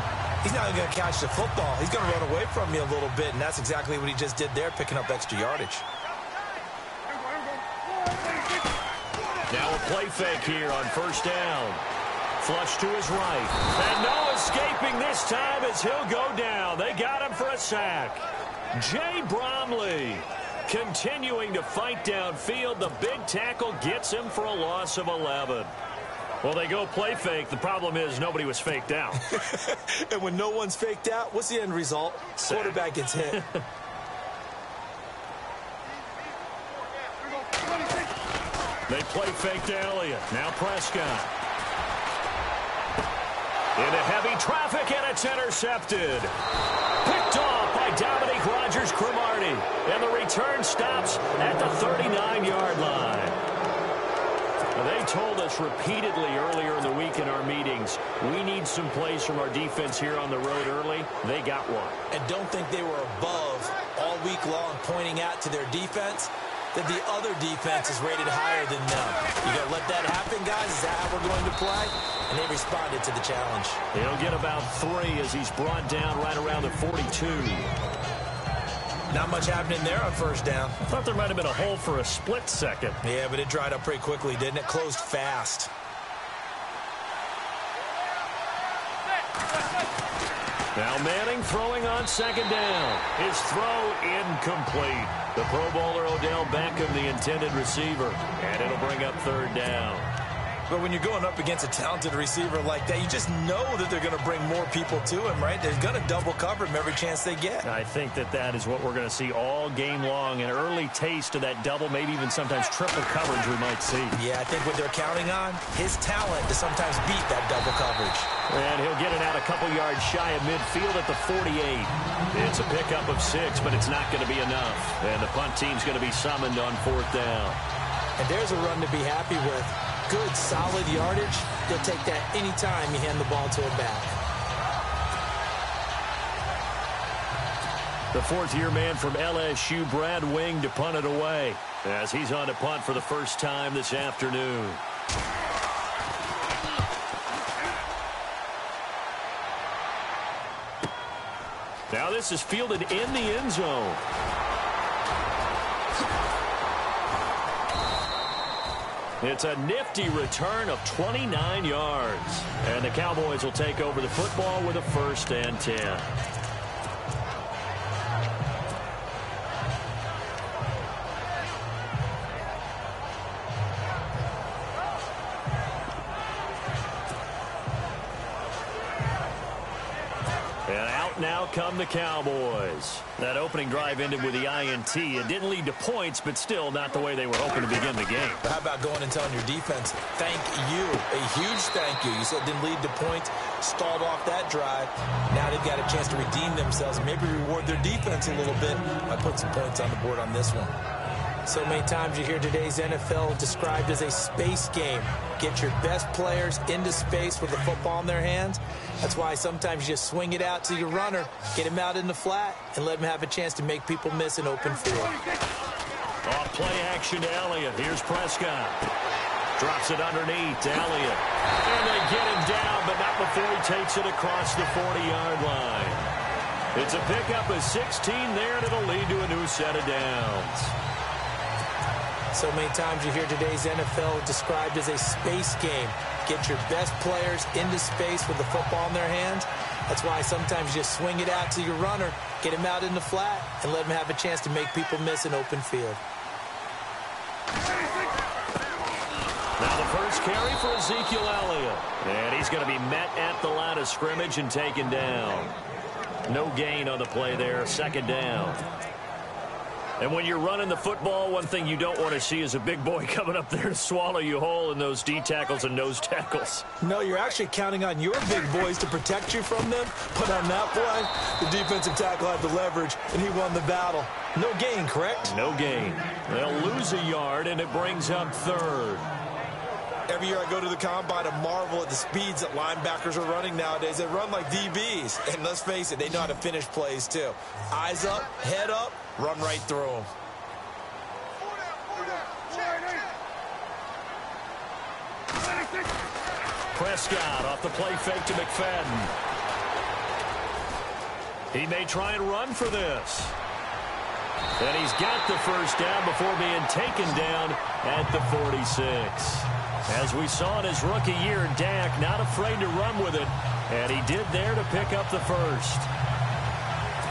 he's not going to catch the football. He's going to run away from me a little bit, and that's exactly what he just did there, picking up extra yardage. Now a play fake here on first down. Flush to his right. And no escaping this time as he'll go down. They got him for a sack. Jay Bromley continuing to fight downfield. The big tackle gets him for a loss of 11. Well, they go play fake. The problem is nobody was faked out. And when no one's faked out, what's the end result? Sack. Quarterback gets hit. They play fake to Elliott. Now Prescott. Into heavy traffic, and it's intercepted. Picked off by Dominique Rodgers-Cromartie. And the return stops at the 39-yard line. Now, they told us repeatedly earlier in the week in our meetings, we need some plays from our defense here on the road early. They got one. And don't think they were above all week long pointing out to their defense that the other defense is rated higher than them. You got to let that happen, guys. Is that how we're going to play? And they responded to the challenge. He'll get about 3 as he's brought down right around the 42. Not much happening there on first down. I thought there might have been a hole for a split second. Yeah, but it dried up pretty quickly, didn't it? Closed fast. Now Manning throwing on second down. His throw incomplete. The Pro Bowler Odell Beckham, the intended receiver. And it'll bring up third down. But when you're going up against a talented receiver like that, you just know that they're going to bring more people to him, right? They're going to double cover him every chance they get. I think that is what we're going to see all game long. An early taste of that double, maybe even sometimes triple coverage we might see. Yeah, I think what they're counting on, his talent to sometimes beat that double coverage. And he'll get it out a couple yards shy of midfield at the 48. It's a pickup of 6, but it's not going to be enough. And the punt team's going to be summoned on fourth down. And there's a run to be happy with. Good, solid yardage. They'll take that anytime you hand the ball to him back. The fourth-year man from LSU, Brad Wing, to punt it away as he's on to punt for the first time this afternoon. Now this is fielded in the end zone. It's a nifty return of 29 yards. And the Cowboys will take over the football with a 1st and 10. And out now come the Cowboys. That opening drive ended with the INT. It didn't lead to points, but still not the way they were hoping to begin the game. How about going and telling your defense, thank you, a huge thank you. You said it didn't lead to points, stalled off that drive. Now they've got a chance to redeem themselves and maybe reward their defense a little bit by putting some points on the board on this one. So many times you hear today's NFL described as a space game. Get your best players into space with the football in their hands. That's why sometimes you just swing it out to your runner, get him out in the flat, and let him have a chance to make people miss an open field. Off play action to Elliott. Here's Prescott. Drops it underneath to Elliott. And they get him down, but not before he takes it across the 40-yard line. It's a pickup of 16 there, and it'll lead to a new set of downs. So many times you hear today's NFL described as a space game. Get your best players into space with the football in their hands. That's why sometimes you just swing it out to your runner, get him out in the flat, and let him have a chance to make people miss an open field. Now the first carry for Ezekiel Elliott. And he's going to be met at the line of scrimmage and taken down. No gain on the play there, 2nd down. And when you're running the football, one thing you don't want to see is a big boy coming up there to swallow you whole in those D tackles and nose tackles. No, you're actually counting on your big boys to protect you from them. But on that play, the defensive tackle had the leverage, and he won the battle. No gain, correct? No gain. They'll lose a yard, and it brings up 3rd. Every year I go to the combine and marvel at the speeds that linebackers are running nowadays. They run like DBs. And let's face it, they know how to finish plays too. Eyes up, head up, run right through them. Prescott off the play fake to McFadden. He may try and run for this. And he's got the first down before being taken down at the 46. As we saw in his rookie year, Dak not afraid to run with it, and he did there to pick up the first.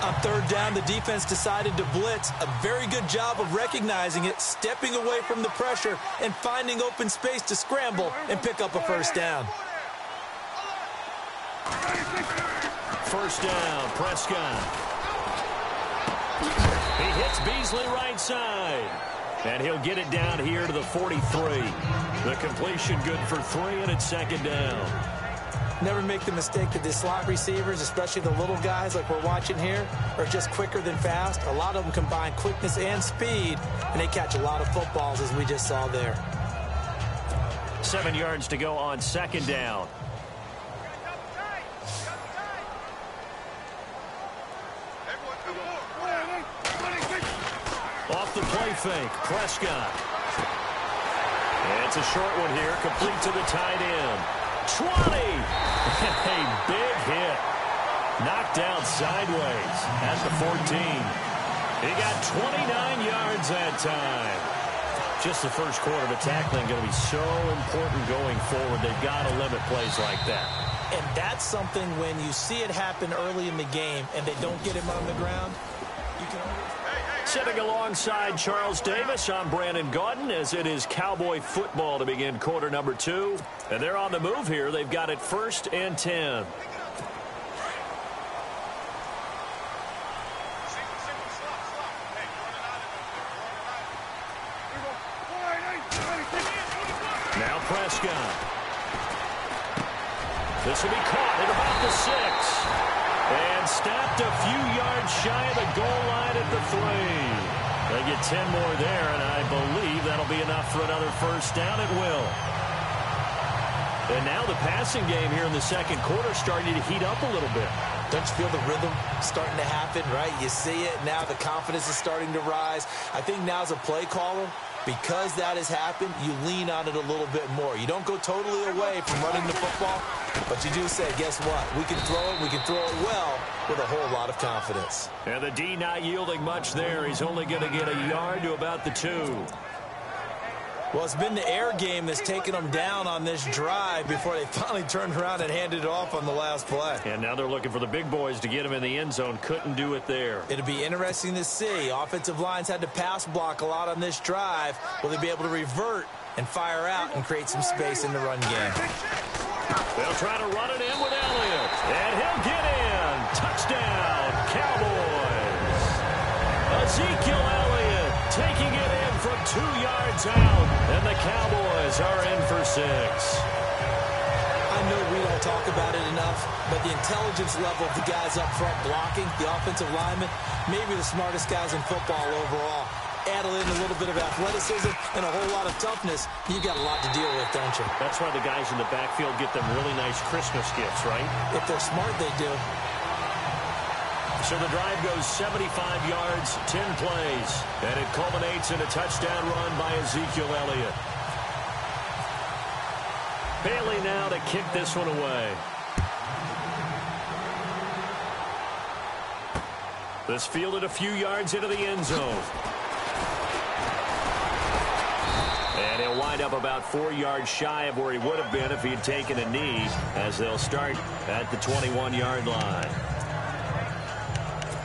On third down, the defense decided to blitz. A very good job of recognizing it, stepping away from the pressure, and finding open space to scramble and pick up a first down. First down, Prescott. He hits Beasley right side. And he'll get it down here to the 43. The completion good for 3, and it's second down. Never make the mistake that the slot receivers, especially the little guys like we're watching here, are just quicker than fast. A lot of them combine quickness and speed, and they catch a lot of footballs, as we just saw there. 7 yards to go on second down. Off the play fake, Prescott. It's a short one here, complete to the tight end. 20! A big hit. Knocked down sideways at the 14. He got 29 yards that time. Just the first quarter, but tackling going to be so important going forward. They've got to limit plays like that. And that's something when you see it happen early in the game and they don't get him on the ground, you can always... Sitting alongside Charles Davis, I'm Brandon Gaudin, as it is Cowboy football to begin quarter number 2. And they're on the move here. They've got it 1st and 10. Now Prescott. This will be caught at about the 6. And stopped a few yards shy of the goal line at the 3. They get 10 more there, and I believe that'll be enough for another first down. It will. And now the passing game here in the second quarter starting to heat up a little bit. Don't you feel the rhythm starting to happen, right? You see it. Now the confidence is starting to rise. I think now as a play caller, because that has happened, you lean on it a little bit more. You don't go totally away from running the football, but you do say, guess what? We can throw it. We can throw it well with a whole lot of confidence. And the D not yielding much there. He's only going to get a yard to about the 2. Well, it's been the air game that's taken them down on this drive before they finally turned around and handed it off on the last play. And now they're looking for the big boys to get him in the end zone. Couldn't do it there. It'll be interesting to see. Offensive lines had to pass block a lot on this drive. Will they be able to revert and fire out and create some space in the run game? They'll try to run it in with Elliott. And he'll get in. Touchdown, Cowboys. Ezekiel Elliott taking it in from 2 yards out. And the Cowboys are in for 6. I know we don't talk about it enough, but the intelligence level of the guys up front blocking, the offensive linemen, maybe the smartest guys in football overall. Add in a little bit of athleticism and a whole lot of toughness, you got a lot to deal with, don't you? That's why the guys in the backfield get them really nice Christmas gifts, right? If they're smart, they do. So the drive goes 75 yards, 10 plays, and it culminates in a touchdown run by Ezekiel Elliott. Bailey now to kick this one away. This fielded a few yards into the end zone. And he'll wind up about 4 yards shy of where he would have been if he had taken a knee, as they'll start at the 21-yard line.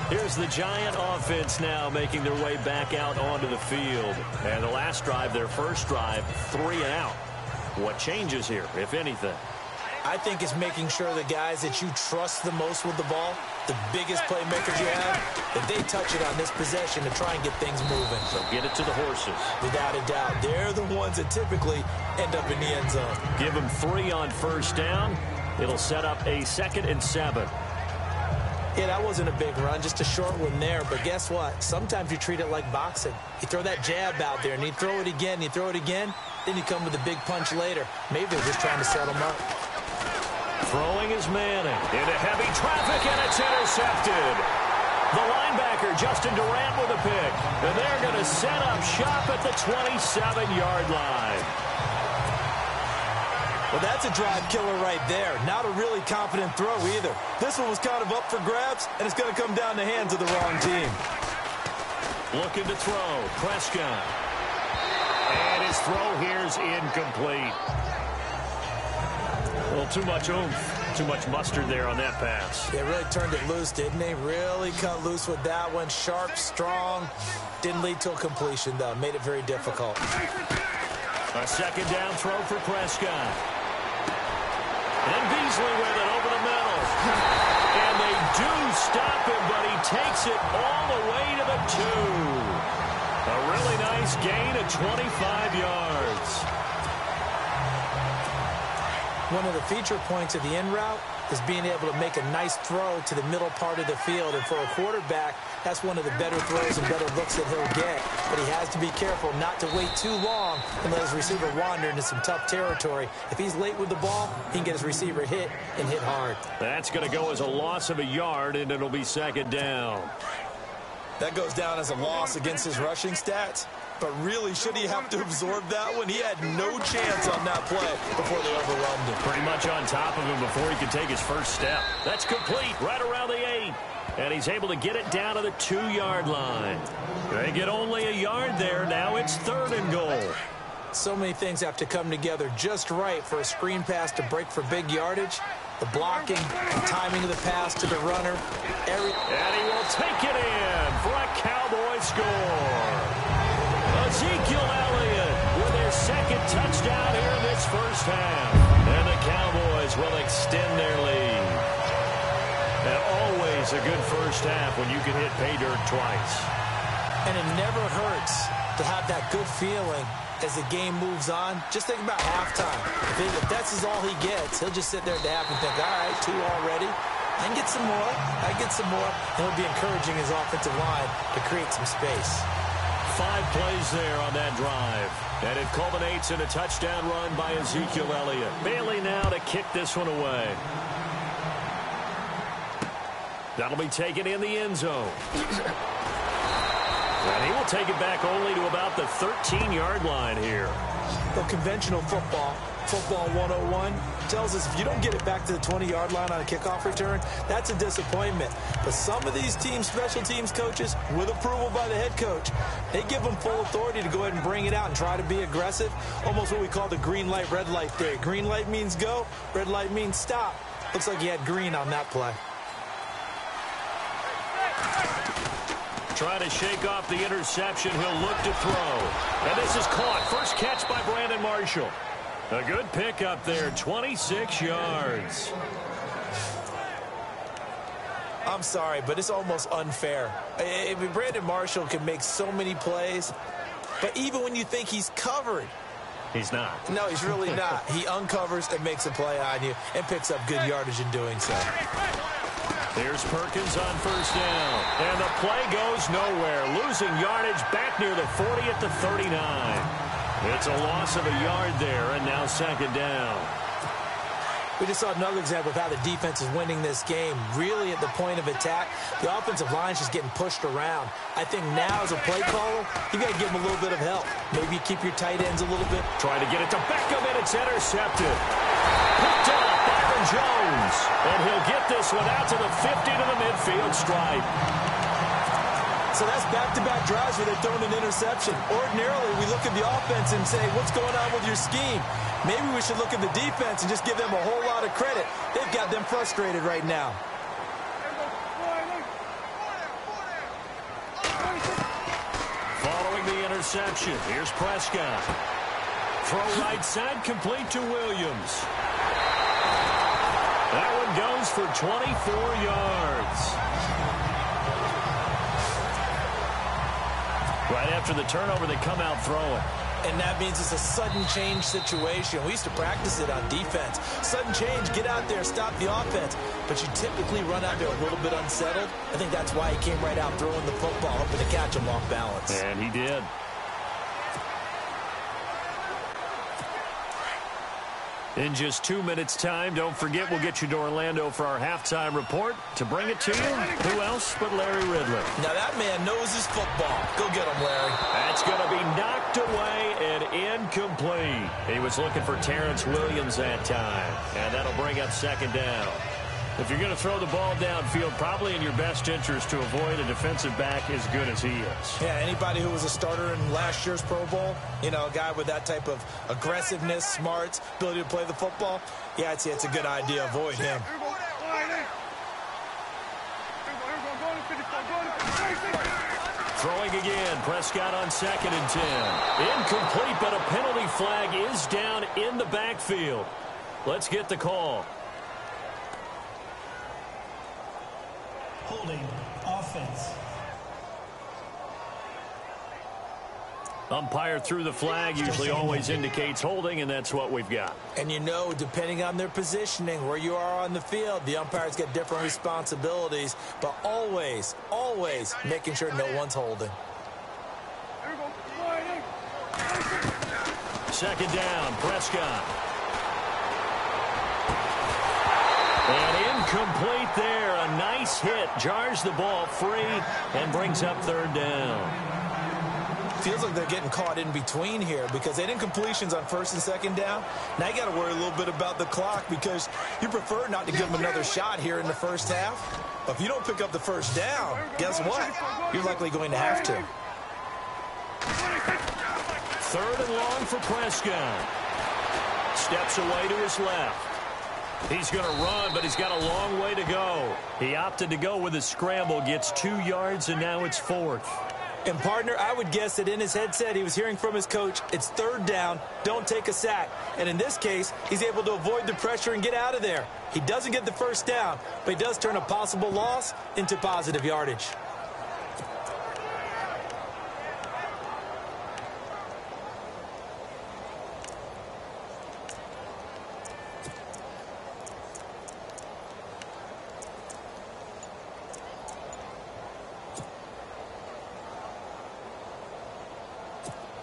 Here's the Giant offense now making their way back out onto the field. And the last drive, their first drive, 3 and out. What changes here, if anything? I think it's making sure the guys that you trust the most with the ball, the biggest playmakers you have, that they touch it on this possession to try and get things moving. So get it to the horses. Without a doubt. They're the ones that typically end up in the end zone. Give them 3 on first down. It'll set up a 2nd and 7. Yeah, that wasn't a big run, just a short one there. But guess what? Sometimes you treat it like boxing. You throw that jab out there, and you throw it again, you throw it again, then you come with a big punch later. Maybe they're just trying to set them up. Throwing is Manning into heavy traffic, and it's intercepted. The linebacker, Justin Durant, with a pick. And they're going to set up shop at the 27-yard line. Well, that's a drive killer right there. Not a really confident throw either. This one was kind of up for grabs, and it's going to come down the hands of the wrong team. Looking to throw. Prescott. And his throw here is incomplete. A little too much oomph, too much mustard there on that pass. They really turned it loose, didn't they? Really cut loose with that one. Sharp, strong. Didn't lead to a completion, though. Made it very difficult. A second down throw for Prescott. And Beasley with it over the middle. And they do stop him, but he takes it all the way to the 2. A really nice gain of 25 yards. One of the feature points of the in route is being able to make a nice throw to the middle part of the field. And for a quarterback, that's one of the better throws and better looks that he'll get. But he has to be careful not to wait too long and let his receiver wander into some tough territory. If he's late with the ball, he can get his receiver hit and hit hard. That's going to go as a loss of a yard, and it'll be second down. That goes down as a loss against his rushing stats. But really, should he have to absorb that one? He had no chance on that play before they overwhelmed him. Pretty much on top of him before he could take his first step. That's complete right around the 8. And he's able to get it down to the 2-yard line. They get only a yard there. Now it's 3rd and goal. So many things have to come together just right for a screen pass to break for big yardage. The blocking, the timing of the pass to the runner. And he will take it in for a Cowboy score. Ezekiel Elliott with their second touchdown here in this first half. And the Cowboys will extend their lead. And always a good first half when you can hit pay dirt twice. And it never hurts to have that good feeling as the game moves on. Just think about halftime. If that's all he gets, he'll just sit there at the half and think, all right, 2 already. I can get some more. I can get some more. And he'll be encouraging his offensive line to create some space. 5 plays there on that drive. And it culminates in a touchdown run by Ezekiel Elliott. Bailey now to kick this one away. That'll be taken in the end zone. And he will take it back only to about the 13-yard line here. Well, conventional football 101, tells us if you don't get it back to the 20-yard line on a kickoff return, that's a disappointment. But some of these teams, special teams coaches, with approval by the head coach, they give them full authority to go ahead and bring it out and try to be aggressive. Almost what we call the green light, red light theory. Green light means go, red light means stop. Looks like he had green on that play. Trying to shake off the interception. He'll look to throw. And this is caught. First catch by Brandon Marshall. A good pickup there, 26 yards. I'm sorry, but it's almost unfair. I mean, Brandon Marshall can make so many plays, but even when you think he's covered, he's not. No, he's really not. He uncovers and makes a play on you and picks up good yardage in doing so. Here's Perkins on first down. And the play goes nowhere. Losing yardage back near the 40 at the 39. It's a loss of a yard there, and now second down. We just saw another example of how the defense is winning this game. Really at the point of attack, the offensive line's just getting pushed around. I think now as a play caller, you got to give them a little bit of help. Maybe keep your tight ends a little bit. Trying to get it to Beckham, and it's intercepted. Picked up Byron Jones. And he'll get this one out to the 50 to the midfield stripe. So that's back-to-back drives where they're throwing an interception. Ordinarily, we look at the offense and say, what's going on with your scheme? Maybe we should look at the defense and just give them a whole lot of credit. They've got them frustrated right now. Following the interception, here's Prescott. Throw right side, complete to Williams. That one goes for 24 yards. Right after the turnover, they come out throwing. And that means it's a sudden change situation. We used to practice it on defense. Sudden change, get out there, stop the offense. But you typically run out there a little bit unsettled. I think that's why he came right out throwing the football, hoping to catch him off balance. And he did. In just 2 minutes' time, don't forget we'll get you to Orlando for our halftime report. To bring it to you, who else but Larry Ridley? Now that man knows his football. Go get him, Larry. That's going to be knocked away and incomplete. He was looking for Terrence Williams that time, and that'll bring up second down. If you're going to throw the ball downfield, probably in your best interest to avoid a defensive back as good as he is. Yeah, anybody who was a starter in last year's Pro Bowl, you know, a guy with that type of aggressiveness, smarts, ability to play the football, yeah, I'd say it's a good idea. Avoid him. Throwing again, Prescott on 2nd and 10. Incomplete, but a penalty flag is down in the backfield. Let's get the call. Holding offense. Umpire threw the flag, usually always indicates holding, and that's what we've got. And you know, depending on their positioning, where you are on the field, the umpires get different responsibilities, but always, always making sure no one's holding. Second down, Prescott. And incomplete there. A nice hit. Jars the ball free and brings up 3rd down. Feels like they're getting caught in between here because they had incompletions on 1st and 2nd down. Now you got to worry a little bit about the clock because you prefer not to give them another shot here in the first half. But if you don't pick up the 1st down, guess what? You're likely going to have to. 3rd and long for Prescott. Steps away to his left. He's going to run, but he's got a long way to go. He opted to go with a scramble, gets 2 yards, and now it's 4th. And, partner, I would guess that in his headset he was hearing from his coach, it's 3rd down, don't take a sack. And in this case, he's able to avoid the pressure and get out of there. He doesn't get the 1st down, but he does turn a possible loss into positive yardage.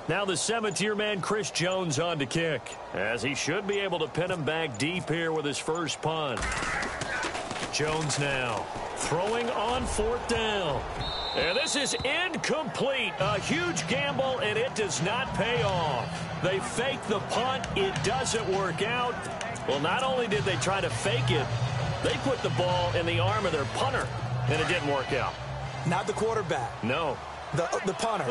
Now the 7th-year man, Chris Jones, on to kick, as he should be able to pin him back deep here with his first punt. Jones now throwing on 4th down. And this is incomplete. A huge gamble, and it does not pay off. They fake the punt. It doesn't work out. Well, not only did they try to fake it, they put the ball in the arm of their punter, and it didn't work out. Not the quarterback. No. The punter.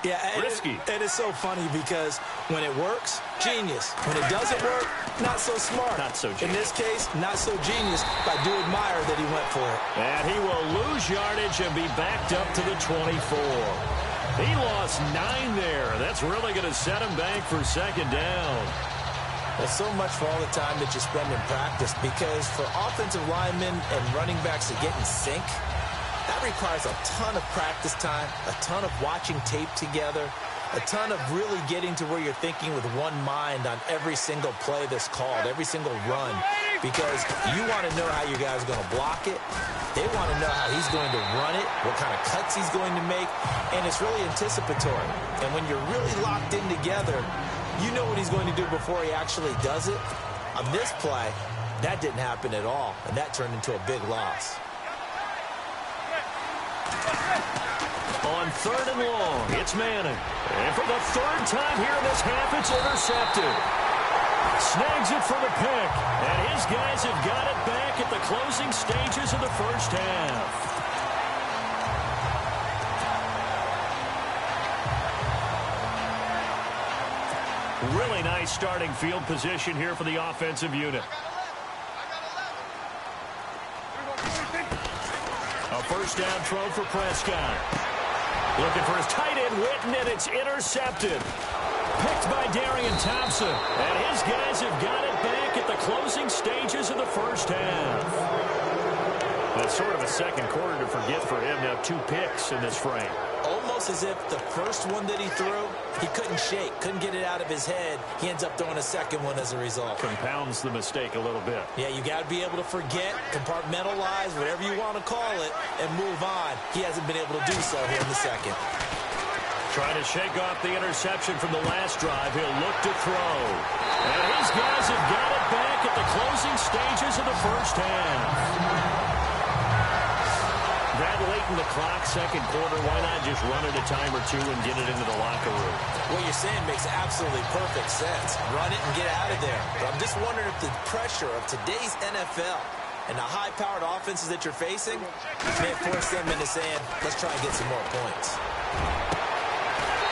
Yeah. Risky. It is so funny because when it works, genius. When it doesn't work, not so smart. Not so genius. In this case, not so genius, but I do admire that he went for it. And he will lose yardage and be backed up to the 24. He lost 9 there. That's really going to set him back for 2nd down. Well, so much for all the time that you spend in practice because for offensive linemen and running backs to get in sync, that requires a ton of practice time, a ton of watching tape together, a ton of really getting to where you're thinking with one mind on every single play that's called, every single run, because you want to know how your guy's going to block it. They want to know how he's going to run it, what kind of cuts he's going to make, and it's really anticipatory. And when you're really locked in together, you know what he's going to do before he actually does it. On this play, that didn't happen at all, and that turned into a big loss. On 3rd and long, it's Manning. And for the 3rd time here in this half, it's intercepted. Snags it for the pick. And his guys have got it back at the closing stages of the first half. Really nice starting field position here for the offensive unit. A 1st down throw for Prescott. Looking for his tight end, Witten, and it's intercepted. Picked by Darian Thompson. And his guys have got it back at the closing stages of the first half. That's sort of a second quarter to forget for him. Now 2 picks in this frame. Almost as if the first one that he threw, he couldn't shake, couldn't get it out of his head. He ends up throwing a second one as a result. Compounds the mistake a little bit. Yeah, you got to be able to forget, compartmentalize, whatever you want to call it, and move on. He hasn't been able to do so here in the second. Trying to shake off the interception from the last drive. He'll look to throw. And his guys have got it back at the closing stages of the first half. That late in the clock, second quarter, why not just run it a time or two and get it into the locker room? What you're saying makes absolutely perfect sense. Run it and get out of there. But I'm just wondering if the pressure of today's NFL and the high-powered offenses that you're facing may force them into saying, let's try and get some more points.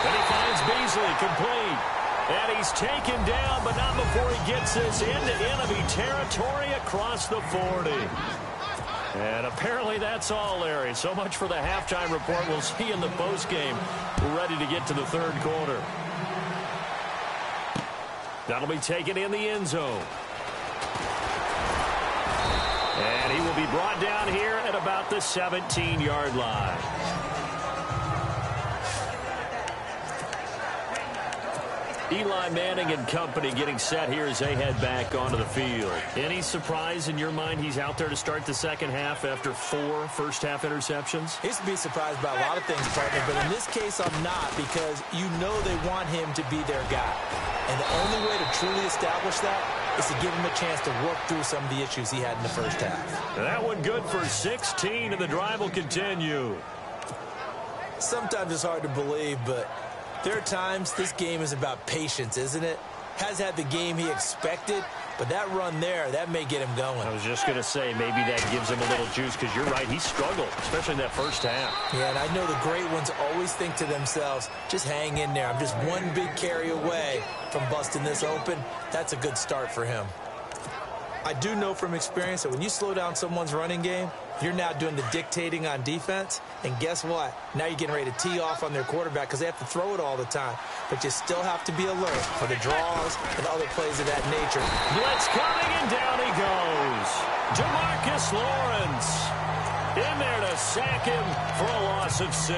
And he finds Beasley complete. And he's taken down, but not before he gets this into enemy territory across the 40. And apparently that's all, Larry. So much for the halftime report. We'll see in the postgame. We're ready to get to the third quarter. That'll be taken in the end zone. And he will be brought down here at about the 17-yard line. Eli Manning and company getting set here as they head back onto the field. Any surprise in your mind he's out there to start the second half after 4 first-half interceptions? He used to be surprised by a lot of things, partner, but in this case I'm not, because you know they want him to be their guy. And the only way to truly establish that is to give him a chance to work through some of the issues he had in the first half. That one good for 16, and the drive will continue. Sometimes it's hard to believe, but there are times this game is about patience, isn't it? Has had the game he expected, but that run there, that may get him going. I was just going to say, maybe that gives him a little juice, because you're right, he struggled, especially in that first half. Yeah, and I know the great ones always think to themselves, just hang in there. I'm just one big carry away from busting this open. That's a good start for him. I do know from experience that when you slow down someone's running game, you're now doing the dictating on defense. And guess what? Now you're getting ready to tee off on their quarterback because they have to throw it all the time. But you still have to be alert for the draws and other plays of that nature. Blitz coming, and down he goes. Demarcus Lawrence in there to sack him for a loss of 6.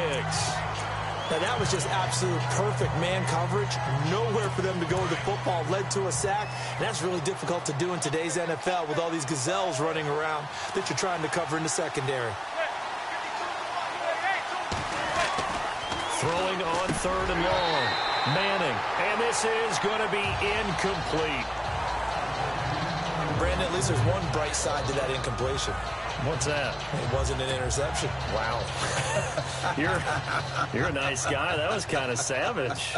Now, that was just absolute perfect man coverage. Nowhere for them to go with the football. Led to a sack. And that's really difficult to do in today's NFL with all these gazelles running around that you're trying to cover in the secondary. Throwing on 3rd and long. Manning. And this is going to be incomplete. Brandon, at least there's one bright side to that incompletion. What's that? It wasn't an interception. Wow. You're a nice guy. That was kind of savage.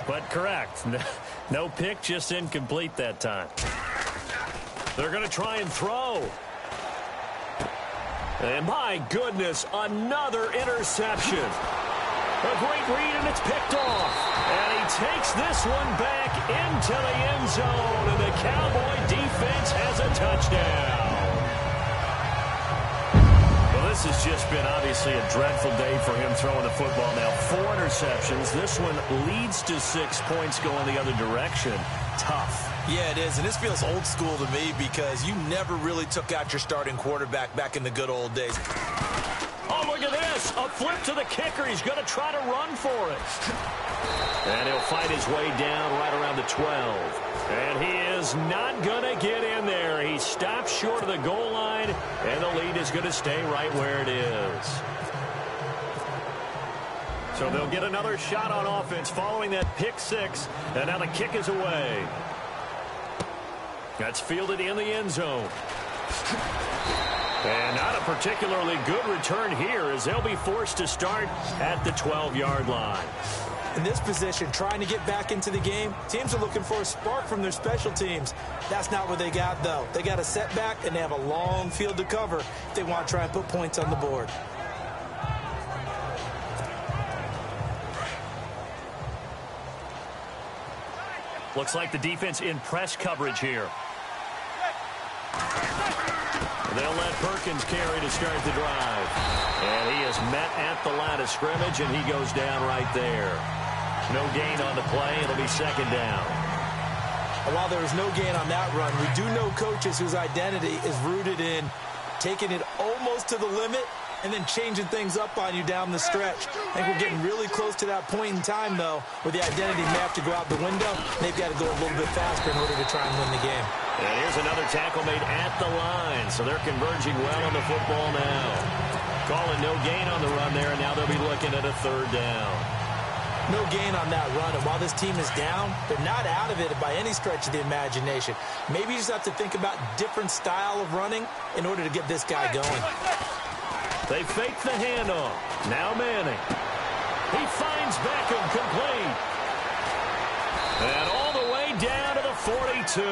But correct. No pick, just incomplete that time. They're going to try and throw. And my goodness, another interception. A great read, and it's picked off. And he takes this one back into the end zone. And the Cowboy defense has a touchdown. This has just been obviously a dreadful day for him throwing the football now. 4 interceptions. This one leads to 6 points going the other direction. Tough. Yeah, it is. And this feels old school to me because you never really took out your starting quarterback back in the good old days. Oh, look at this. A flip to the kicker. He's going to try to run for it. And he'll fight his way down right around the 12. And he is not going to get in there. He stops short of the goal line, and the lead is going to stay right where it is. So they'll get another shot on offense following that pick 6, and now the kick is away. That's fielded in the end zone. And not a particularly good return here as they'll be forced to start at the 12-yard line. In this position, trying to get back into the game, teams are looking for a spark from their special teams. That's not what they got, though. They got a setback, and they have a long field to cover if they want to try and put points on the board. Looks like the defense in press coverage here. They'll let Perkins carry to start the drive. And he is met at the line of scrimmage, and he goes down right there. No gain on the play. It'll be second down. And while there was no gain on that run, we do know coaches whose identity is rooted in taking it almost to the limit and then changing things up on you down the stretch. I think we're getting really close to that point in time, though, where the identity may have to go out the window. They've got to go a little bit faster in order to try and win the game. And here's another tackle made at the line, so they're converging well on the football now. Calling no gain on the run there, and now they'll be looking at a 3rd down. No gain on that run, and while this team is down, they're not out of it by any stretch of the imagination. Maybe you just have to think about different style of running in order to get this guy going. They fake the handoff. Now Manning. He finds Beckham complete. And all the way down to the 42.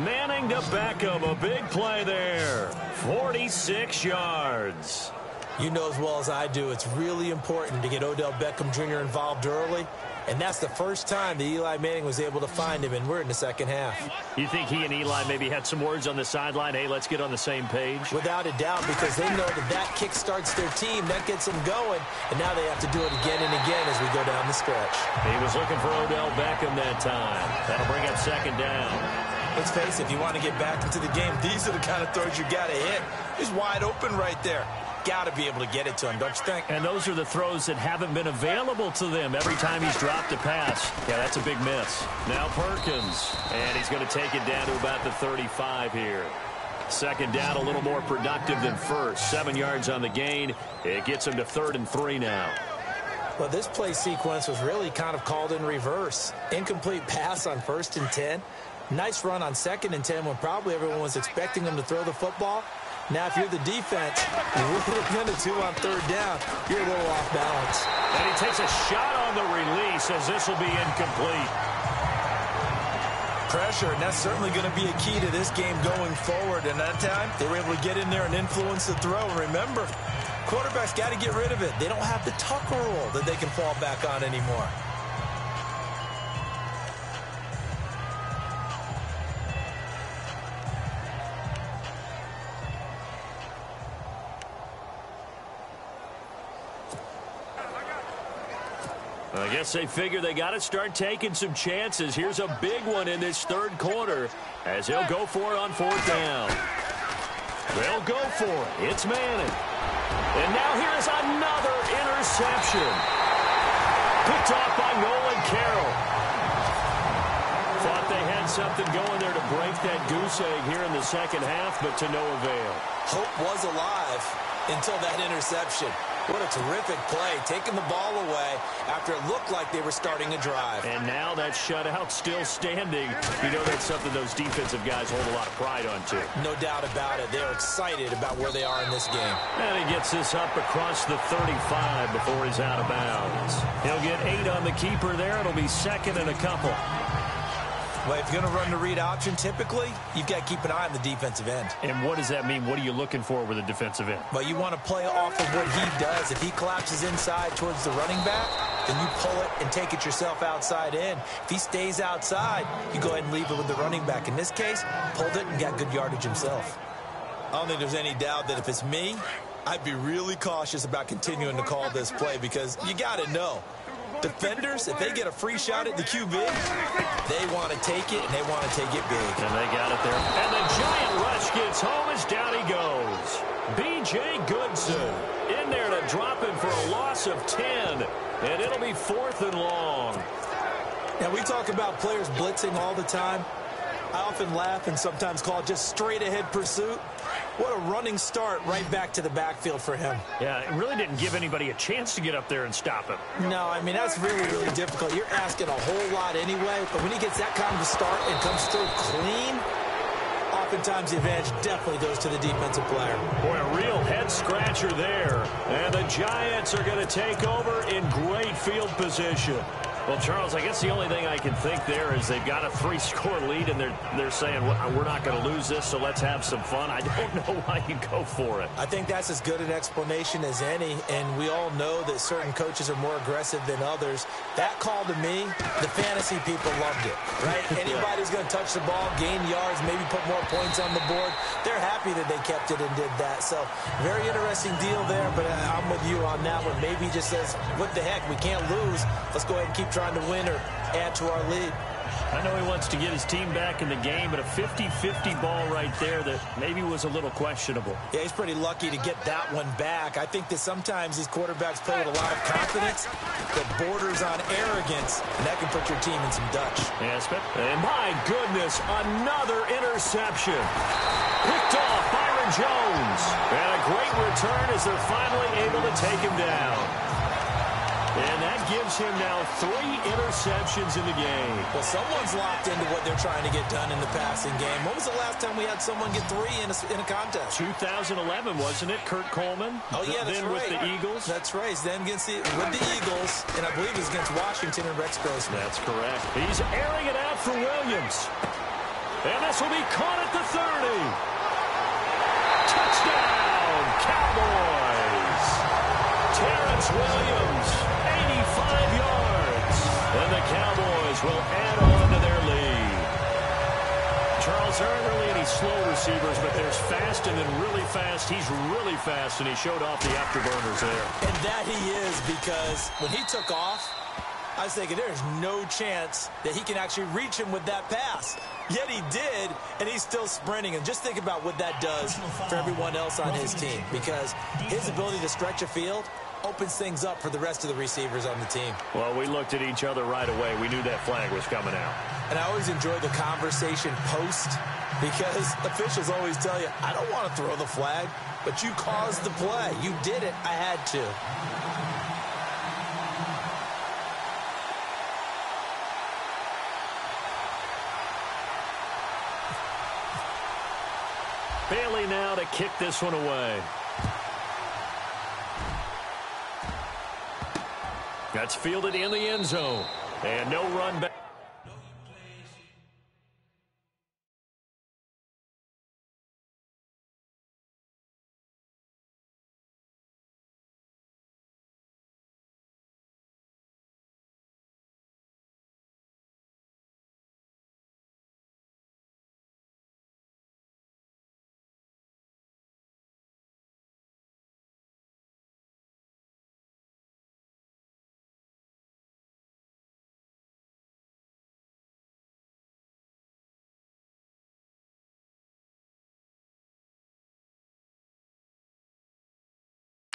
Manning to Beckham, a big play there. 46 yards. You know as well as I do, it's really important to get Odell Beckham Jr. involved early. And that's the first time that Eli Manning was able to find him, and we're in the second half. You think he and Eli maybe had some words on the sideline? Hey, let's get on the same page? Without a doubt, because they know that kick starts their team. That gets them going, and now they have to do it again and again as we go down the stretch. He was looking for Odell Beckham that time. That'll bring up second down. Let's face it, if you want to get back into the game, these are the kind of throws you got to hit. He's wide open right there. Got to be able to get it to him, don't you think? And those are the throws that haven't been available to them every time he's dropped a pass. Yeah, that's a big miss. Now Perkins, and he's going to take it down to about the 35 here. Second down, a little more productive than first. 7 yards on the gain. It gets him to 3rd and 3 now. Well, this play sequence was really kind of called in reverse. Incomplete pass on 1st and 10. Nice run on 2nd and 10 when probably everyone was expecting him to throw the football. Now, if you're the defense, within a 2 on 3rd down, you're a little off balance. And he takes a shot on the release as this will be incomplete. Pressure, and that's certainly going to be a key to this game going forward. And that time, they were able to get in there and influence the throw. And remember, quarterbacks got to get rid of it. They don't have the tuck rule that they can fall back on anymore. I guess they figure they got to start taking some chances. Here's a big one in this 3rd quarter as he'll go for it on 4th down. They'll go for it. It's Manning. And now here's another interception. Picked off by Nolan Carroll. Thought they had something going there to break that goose egg here in the second half, but to no avail. Hope was alive until that interception. What a terrific play, taking the ball away after it looked like they were starting a drive. And now that shutout still standing. You know that's something those defensive guys hold a lot of pride on, too. No doubt about it. They're excited about where they are in this game. And he gets this up across the 35 before he's out of bounds. He'll get 8 on the keeper there. It'll be 2nd and a couple. Well, if you're going to run the read option, typically, you've got to keep an eye on the defensive end. And what does that mean? What are you looking for with a defensive end? Well, you want to play off of what he does. If he collapses inside towards the running back, then you pull it and take it yourself outside in. If he stays outside, you go ahead and leave it with the running back. In this case, pulled it and got good yardage himself. I don't think there's any doubt that if it's me, I'd be really cautious about continuing to call this play because you got to know. Defenders, if they get a free shot at the QB, they want to take it, and they want to take it big. And they got it there. And the giant rush gets home as down he goes. B.J. Goodson in there to drop him for a loss of 10. And it'll be 4th and long. Now, we talk about players blitzing all the time. I often laugh and sometimes call it just straight-ahead pursuit. What a running start right back to the backfield for him. Yeah, it really didn't give anybody a chance to get up there and stop him. No, I mean, that's really, really difficult. You're asking a whole lot anyway, but when he gets that kind of a start and comes through clean, oftentimes the advantage definitely goes to the defensive player. Boy, a real head-scratcher there. And the Giants are going to take over in great field position. Well, Charles, I guess the only thing I can think there is they've got a 3-score lead, and they're saying, well, we're not going to lose this, so let's have some fun. I don't know why you go for it. I think that's as good an explanation as any, and we all know that certain coaches are more aggressive than others. That call to me, the fantasy people loved it, right? Anybody's going to touch the ball, gain yards, maybe put more points on the board. They're happy that they kept it and did that. So, very interesting deal there, but I'm with you on that one. Maybe he just says, what the heck, we can't lose. Let's go ahead and keep trying to win or add to our lead. I know he wants to get his team back in the game, but a 50-50 ball right there that maybe was a little questionable. Yeah, he's pretty lucky to get that one back. I think that sometimes these quarterbacks play with a lot of confidence that borders on arrogance, and that can put your team in some Dutch. Yes, and my goodness, another interception. Picked off Byron Jones. And a great return as they're finally able to take him down. And that gives him now 3 interceptions in the game. Well, someone's locked into what they're trying to get done in the passing game. When was the last time we had someone get 3 in a contest? 2011, wasn't it? Kurt Coleman. Oh, yeah, that's then right. with the Eagles. That's right. Then with the Eagles, and I believe it was against Washington and Rex Grossman. That's correct. He's airing it out for Williams. And this will be caught at the 30. Touchdown, Cowboys. Terrence Williams, 85 yards. And the Cowboys will add on to their lead. Charles, there aren't really any slow receivers, but there's fast and then really fast. He's really fast, and he showed off the afterburners there. And that he is, because when he took off, I was thinking there's no chance that he can actually reach him with that pass. Yet he did, and he's still sprinting. And just think about what that does for everyone else on his team, because his ability to stretch a field opens things up for the rest of the receivers on the team. Well, we looked at each other right away. We knew that flag was coming out. And I always enjoy the conversation post, because officials always tell you, I don't want to throw the flag, but you caused the play. You did it. I had to. Bailey now to kick this one away. That's fielded in the end zone. And no run back.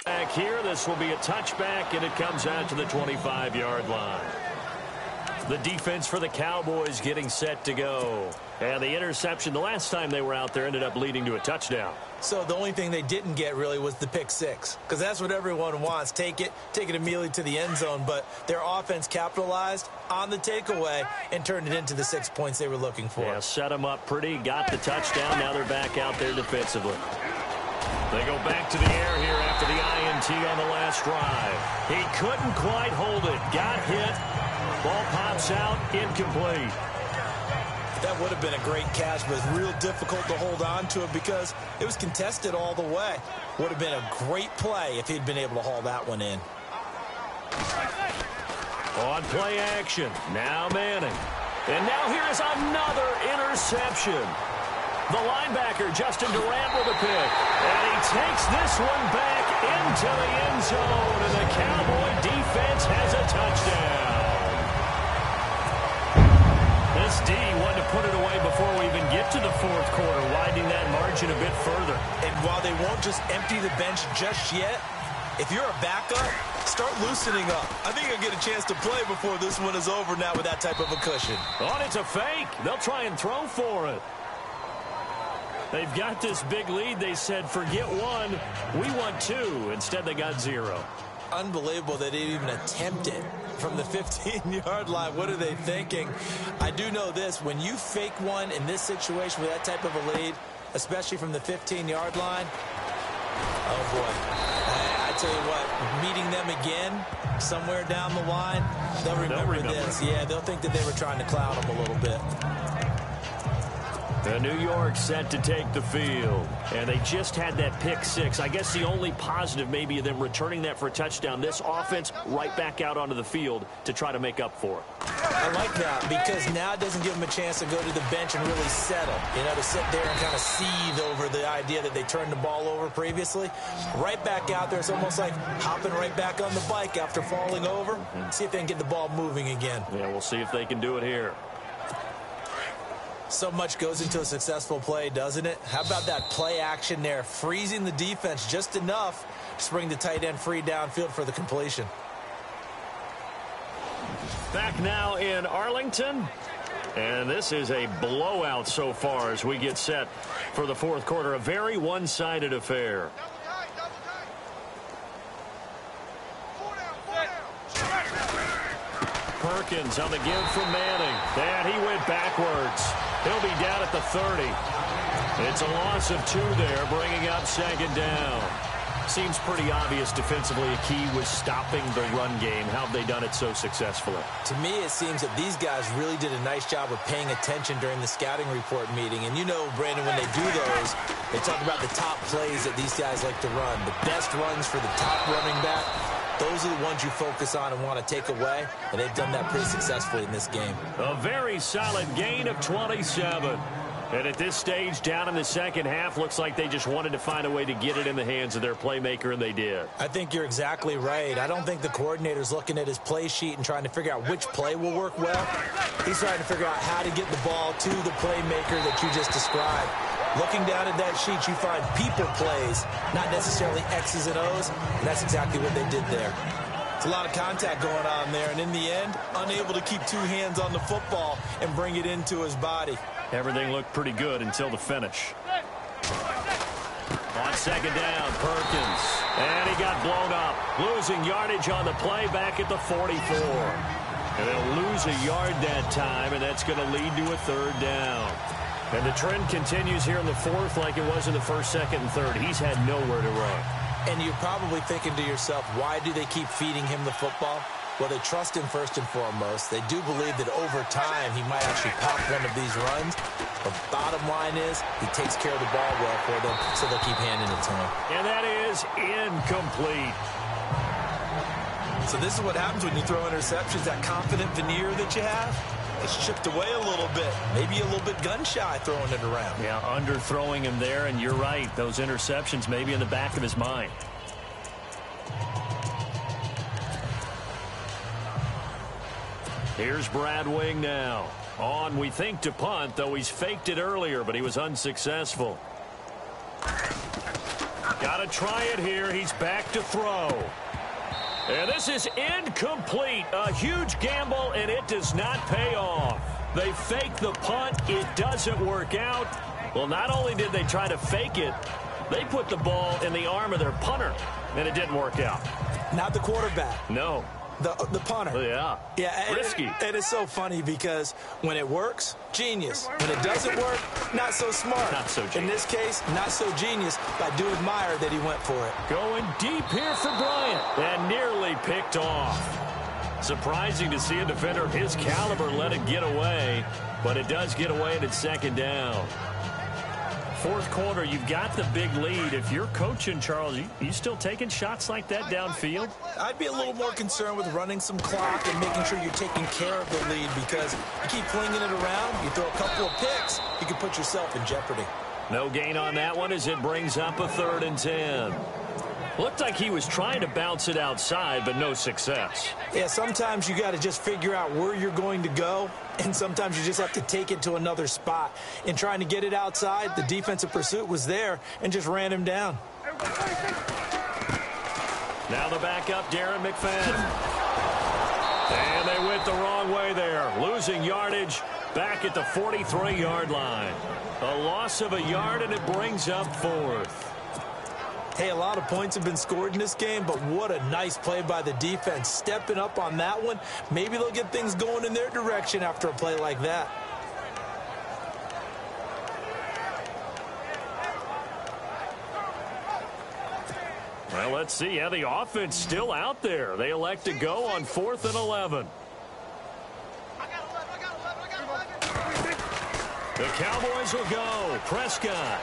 Back here, this will be a touchback, and it comes out to the 25-yard line. The defense for the Cowboys getting set to go. And the interception the last time they were out there ended up leading to a touchdown. So the only thing they didn't get really was the pick six, because that's what everyone wants. Take it immediately to the end zone. But their offense capitalized on the takeaway and turned it into the 6 points they were looking for. Yeah, set them up pretty, got the touchdown. Now they're back out there defensively. They go back to the air here after the INT on the last drive. He couldn't quite hold it. Got hit. Ball pops out, incomplete. That would have been a great catch, but it's real difficult to hold on to it because it was contested all the way. Would have been a great play if he'd been able to haul that one in. On play action, now Manning. And now here is another interception. The linebacker, Justin Durant, with a pick. And he takes this one back into the end zone, and the Cowboy defense has a touchdown. This D wanted to put it away before we even get to the fourth quarter, widening that margin a bit further. And while they won't just empty the bench just yet, if you're a backup, start loosening up. I think you'll get a chance to play before this one is over now with that type of a cushion. Oh, it's a fake. They'll try and throw for it. They've got this big lead. They said, forget one, we want two. Instead, they got zero. Unbelievable they didn't even attempt it from the 15-yard line. What are they thinking? I do know this. When you fake one in this situation with that type of a lead, especially from the 15-yard line, oh, boy. I tell you what, meeting them again somewhere down the line, they'll remember this. Yeah, they'll think that they were trying to cloud them a little bit. New York set to take the field. And they just had that pick six. I guess the only positive maybe of them returning that for a touchdown. This offense right back out onto the field to try to make up for it. I like that because now it doesn't give them a chance to go to the bench and really settle. You know, to sit there and kind of seethe over the idea that they turned the ball over previously. Right back out there. It's almost like hopping right back on the bike after falling over. See if they can get the ball moving again. Yeah, we'll see if they can do it here. So much goes into a successful play, doesn't it? How about that play action there? Freezing the defense just enough to bring the tight end free downfield for the completion. Back now in Arlington. And this is a blowout so far as we get set for the fourth quarter. A very one-sided affair. Perkins on the give from Manning. And he went backwards. He'll be down at the 30. It's a loss of 2 there, bringing up second down. Seems pretty obvious defensively a key was stopping the run game. How have they done it so successfully? To me, it seems that these guys really did a nice job of paying attention during the scouting report meeting. And you know, Brandon, when they do those, they talk about the top plays that these guys like to run. The best runs for the top running back. Those are the ones you focus on and want to take away. And they've done that pretty successfully in this game. A very solid gain of 27. And at this stage, down in the second half, looks like they just wanted to find a way to get it in the hands of their playmaker, and they did. I think you're exactly right. I don't think the coordinator's looking at his play sheet and trying to figure out which play will work well. He's trying to figure out how to get the ball to the playmaker that you just described. Looking down at that sheet, you find people plays, not necessarily X's and O's, and that's exactly what they did there. It's a lot of contact going on there, and in the end, unable to keep 2 hands on the football and bring it into his body. Everything looked pretty good until the finish. On second down, Perkins. And he got blown up. Losing yardage on the play back at the 44. And they'll lose a yard that time, and that's going to lead to a 3rd down. And the trend continues here in the 4th like it was in the 1st, 2nd, and 3rd. He's had nowhere to run. And you're probably thinking to yourself, why do they keep feeding him the football? Well, they trust him first and foremost. They do believe that over time he might actually pop one of these runs. But bottom line is he takes care of the ball well for them, so they'll keep handing it to him. And that is incomplete. So this is what happens when you throw interceptions. That confident veneer that you have, it's chipped away a little bit. Maybe a little bit gun-shy throwing it around. Yeah, underthrowing him there, and you're right. Those interceptions maybe in the back of his mind. Here's Brad Wing now. On, we think, to punt, though he's faked it earlier, but he was unsuccessful. Got to try it here. He's back to throw. And this is incomplete. A huge gamble, and it does not pay off. They fake the punt. It doesn't work out. Well, not only did they try to fake it, they put the ball in the arm of their punter, and it didn't work out. Not the quarterback. No. The punter. Yeah. Risky. It is so funny because when it works, genius. When it doesn't work, not so smart. Not so genius. In this case, not so genius, but I do admire that he went for it. Going deep here for Bryant. And nearly picked off. Surprising to see a defender of his caliber let it get away, but it does get away and it's 2nd down. 4th quarter, you've got the big lead. If you're coaching, Charles, you still taking shots like that downfield? I'd be a little more concerned with running some clock and making sure you're taking care of the lead, because you keep flinging it around, you throw a couple of picks, you can put yourself in jeopardy. No gain on that one as it brings up a 3rd and 10. Looked like he was trying to bounce it outside, but no success. Yeah, sometimes you got to just figure out where you're going to go, and sometimes you just have to take it to another spot. In trying to get it outside, the defensive pursuit was there and just ran him down. Now the backup, Darren McFadden. And they went the wrong way there. Losing yardage back at the 43-yard line. A loss of a yard, and it brings up 4th. Hey, a lot of points have been scored in this game, but what a nice play by the defense. Stepping up on that one, maybe they'll get things going in their direction after a play like that. Well, let's see how the offense still out there. They elect to go on 4th and 11. The Cowboys will go. Prescott.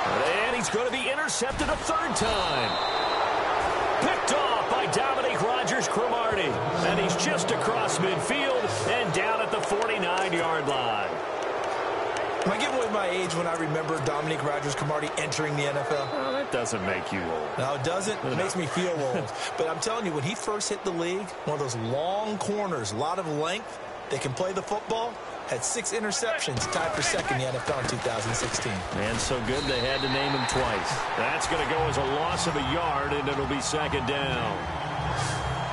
And he's going to be intercepted a 3rd time. Picked off by Dominique Rodgers-Cromartie. And he's just across midfield and down at the 49-yard line. Am I giving away my age when I remember Dominique Rodgers-Cromartie entering the NFL? Well, that doesn't make you old. No, it doesn't. It makes me feel old. But I'm telling you, when he first hit the league, one of those long corners, a lot of length, they can play the football. Had 6 interceptions, tied for 2nd in the NFL in 2016. And so good they had to name him twice. That's going to go as a loss of a yard, and it'll be 2nd down.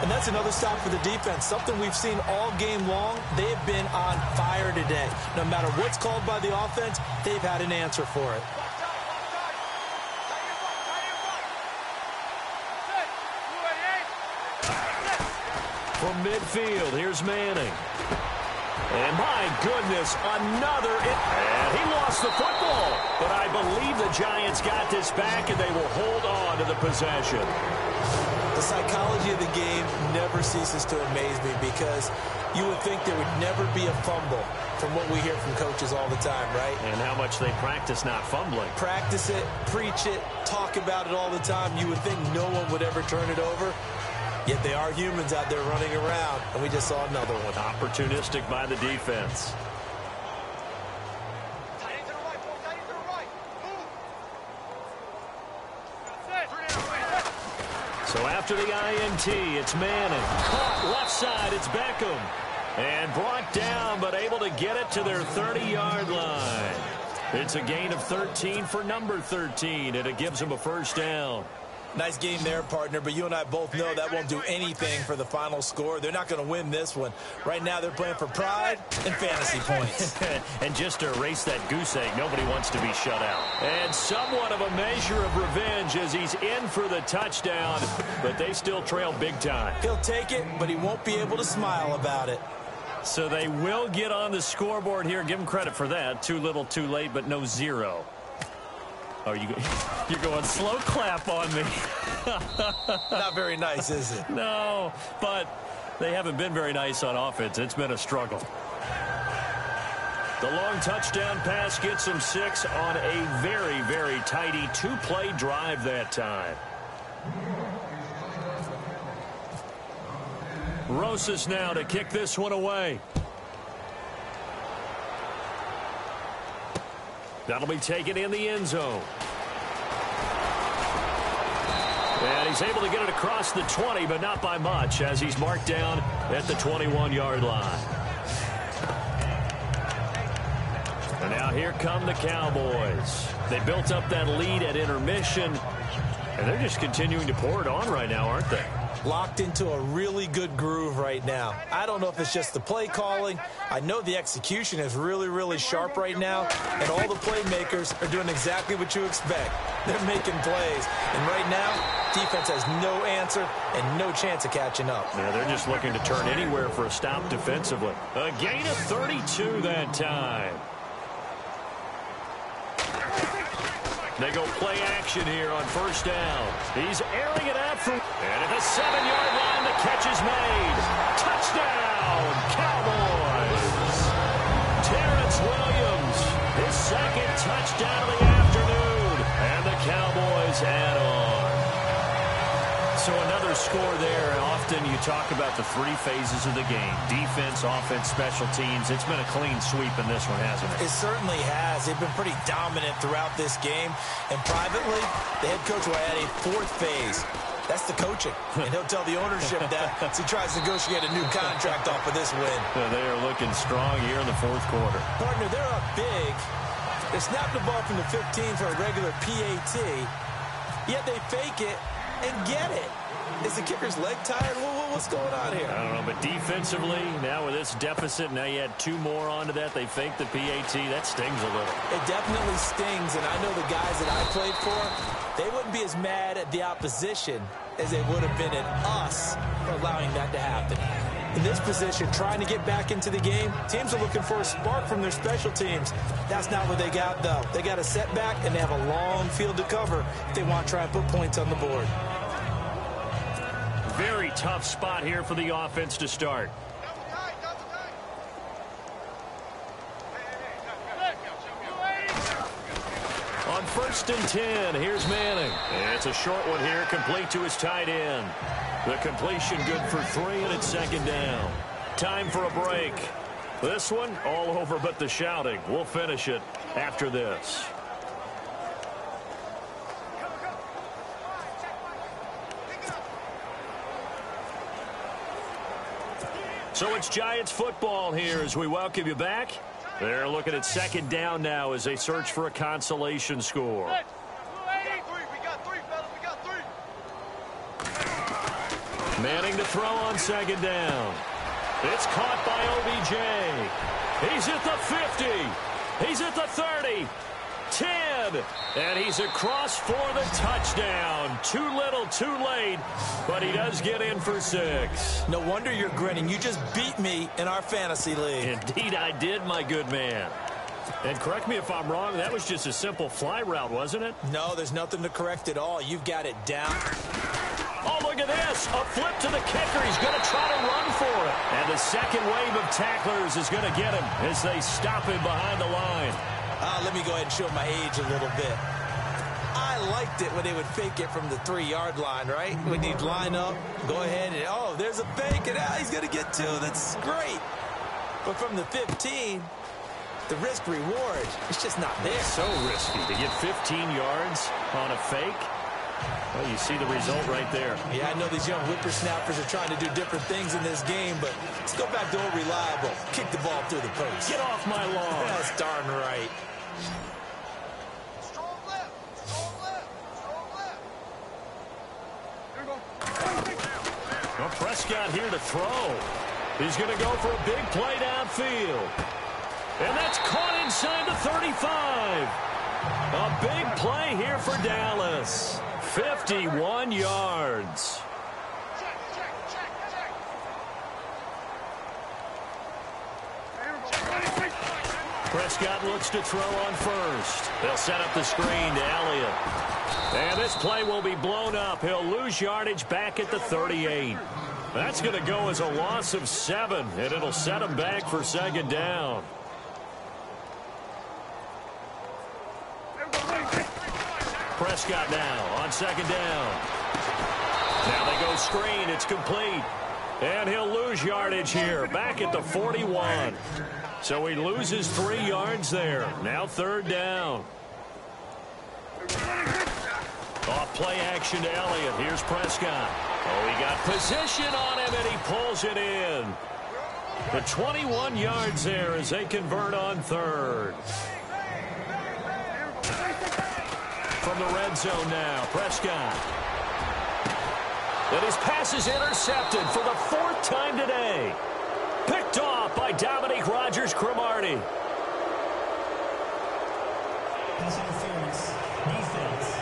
And that's another stop for the defense. Something we've seen all game long. They have been on fire today. No matter what's called by the offense, they've had an answer for it. From midfield, here's Manning. And my goodness, another. And he lost the football. But I believe the Giants got this back, and they will hold on to the possession. The psychology of the game never ceases to amaze me because you would think there would never be a fumble from what we hear from coaches all the time, right? And how much they practice not fumbling. Practice it, preach it, talk about it all the time. You would think no one would ever turn it over. Yet they are humans out there running around, and we just saw another one. Opportunistic by the defense. So after the INT, it's Manning. Caught left side, it's Beckham. And brought down, but able to get it to their 30-yard line. It's a gain of 13 for number 13, and it gives them a first down. Nice game there, partner, but you and I both know that won't do anything for the final score. They're not going to win this one. Right now, they're playing for pride and fantasy points. And just to erase that goose egg, nobody wants to be shut out. And somewhat of a measure of revenge as he's in for the touchdown, but they still trail big time. He'll take it, but he won't be able to smile about it. So they will get on the scoreboard here. Give them credit for that. Too little, too late, but no zero. Oh, you're going slow clap on me. Not very nice, is it? No, but they haven't been very nice on offense. It's been a struggle. The long touchdown pass gets them 6 on a very, very tidy 2-play drive that time. Rosas now to kick this one away. That'll be taken in the end zone. And he's able to get it across the 20, but not by much, as he's marked down at the 21-yard line. And now here come the Cowboys. They built up that lead at intermission, and they're just continuing to pour it on right now, aren't they? Locked into a really good groove right now. I don't know if it's just the play calling. I know the execution is really, really sharp right now, and all the playmakers are doing exactly what you expect. They're making plays, and right now, defense has no answer and no chance of catching up. Yeah, they're just looking to turn anywhere for a stop defensively. A gain of 32 that time. They go play action here on first down. He's airing it out for... And at the 7-yard line, the catch is made. Touchdown, Cowboys. Terrence Williams, his second touchdown of the afternoon. And the Cowboys add on. So another score there. Often you talk about the 3 phases of the game. Defense, offense, special teams. It's been a clean sweep in this one, hasn't it? It certainly has. They've been pretty dominant throughout this game. And privately, the head coach will add a 4th phase. That's the coaching. And he'll tell the ownership that as he tries to negotiate a new contract off of this win. They are looking strong here in the 4th quarter. Partner, they're up big. They snap the ball from the 15 for a regular PAT. Yet they fake it and get it. Is the kicker's leg tired? What's going on here? I don't know, but defensively, now with this deficit, now you add 2 more onto that. They fake the PAT. That stings a little. It definitely stings, and I know the guys that I played for, they wouldn't be as mad at the opposition as they would have been at us for allowing that to happen. In this position, trying to get back into the game, teams are looking for a spark from their special teams. That's not what they got, though. They got a setback, and they have a long field to cover if they want to try and put points on the board. Very tough spot here for the offense to start. On 1st and 10, here's Manning. And it's a short one here, complete to his tight end. The completion good for 3, and it's 2nd down. Time for a break. This one, all over but the shouting. We'll finish it after this. So it's Giants football here as we welcome you back. They're looking at 2nd down now as they search for a consolation score. Manning to throw on 2nd down. It's caught by OBJ. He's at the 50. He's at the 30. 10. again. And he's across for the touchdown. Too little, too late, but he does get in for 6. No wonder you're grinning. You just beat me in our fantasy league. Indeed I did, my good man. And correct me if I'm wrong, that was just a simple fly route, wasn't it? No, there's nothing to correct at all. You've got it down. Oh, look at this. A flip to the kicker. He's going to try to run for it. And the second wave of tacklers is going to get him as they stop him behind the line. Let me go ahead and show my age a little bit. I liked it when they would fake it from the 3-yard line, right? When you'd line up, go ahead and, oh, there's a fake, and he's going to get 2. That's great. But from the 15, the risk-reward, it's just not there. So risky to get 15 yards on a fake. Well, you see the result right there. Yeah, I know these young whippersnappers are trying to do different things in this game, but let's go back to old reliable. Kick the ball through the post. Get off my lawn. That's darn right. Strong left. Strong left. Strong left. Here we go. Well, Prescott here to throw. He's going to go for a big play downfield. And that's caught inside the 35. A big play here for Dallas. 51 yards. Prescott looks to throw on first. They'll set up the screen to Elliott. And this play will be blown up. He'll lose yardage back at the 38. That's going to go as a loss of 7, and it'll set him back for 2nd down. Prescott now on 2nd down. Now they go screen. It's complete. And he'll lose yardage here. Back at the 41. So he loses 3 yards there. Now 3rd down. Off play action to Elliott. Here's Prescott. Oh, he got position on him, and he pulls it in. The 21 yards there as they convert on 3rd. From the red zone now, Prescott. And his pass is intercepted for the 4th time today. Picked off by Dominique Rodgers-Cromartie. Pass interference. Defense.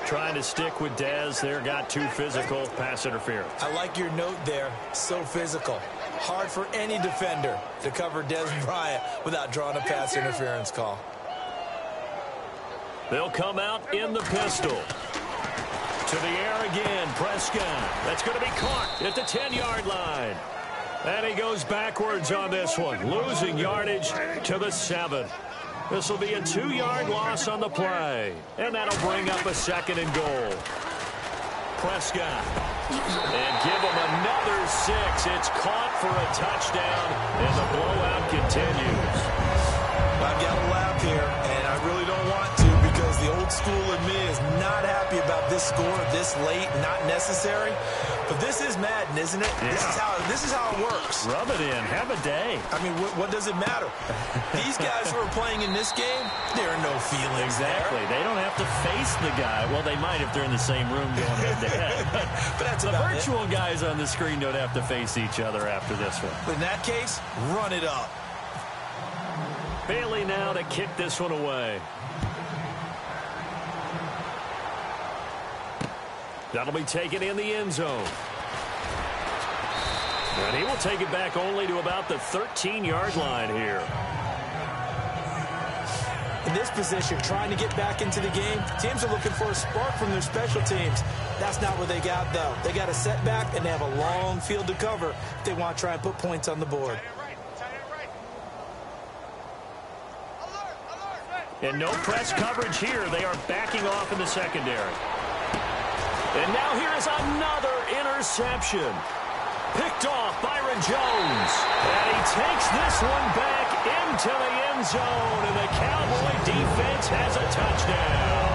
Trying to stick with Dez there, got too physical. Pass interference. I like your note there. So physical. Hard for any defender to cover Dez Bryant without drawing a pass interference call. They'll come out in the pistol. To the air again, Prescott. That's going to be caught at the 10-yard line. And he goes backwards on this one, losing yardage to the 7. This will be a 2-yard loss on the play. And that'll bring up a 2nd and goal. Prescott. And give him another 6. It's caught for a touchdown, and the blowout continues. I've got to laugh here, and I really don't want to because the old school in me is not happy about this score this late, not necessary. But this is Madden, isn't it? Yeah. This is how it works. Rub it in. Have a day. I mean, what does it matter? These guys who are playing in this game, there are no feelings exactly. there. They don't have to face the guy. Well, they might if they're in the same room going head-to-head. But that's the about virtual guys on the screen don't have to face each other after this one. But in that case, run it up. Bailey now to kick this one away. That'll be taken in the end zone. And he will take it back only to about the 13-yard line here. In this position, trying to get back into the game, teams are looking for a spark from their special teams. That's not what they got, though. They got a setback, and they have a long field to cover if they want to try and put points on the board. And no press coverage here. They are backing off in the secondary. And now here is another interception. Picked off Byron Jones. And he takes this one back into the end zone. And the Cowboy defense has a touchdown.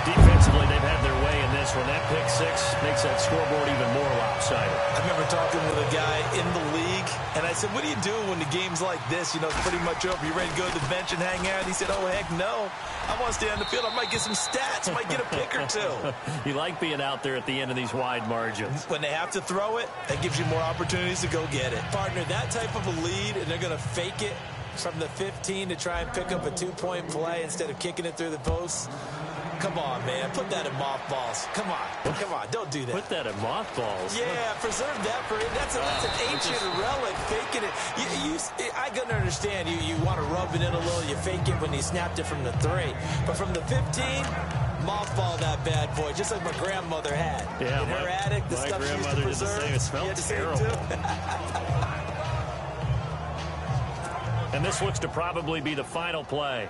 Defensively, they've had their way in this one. That pick six makes that scoreboard even more lopsided. I remember talking with a guy in the league, and I I said, what are you doing when the game's like this? You know, it's pretty much over. You ready to go to the bench and hang out? He said, oh, heck no. I want to stay on the field. I might get some stats. Might get a pick or two. You like being out there at the end of these wide margins. When they have to throw it, that gives you more opportunities to go get it. Partner, that type of a lead, and they're going to fake it from the 15 to try and pick up a 2-point play instead of kicking it through the posts. Come on, man. Put that in mothballs. Come on. Don't do that. Put that in mothballs. Yeah, preserve that for him. That's an ancient relic. Faking it. I can understand. You want to rub it in a little. You fake it when he snapped it from the 3. But from the 15, mothball that bad boy, just like my grandmother had. Yeah, in her attic, the stuff she used to preserve. Did the same. It smelled terrible. And this looks to probably be the final play.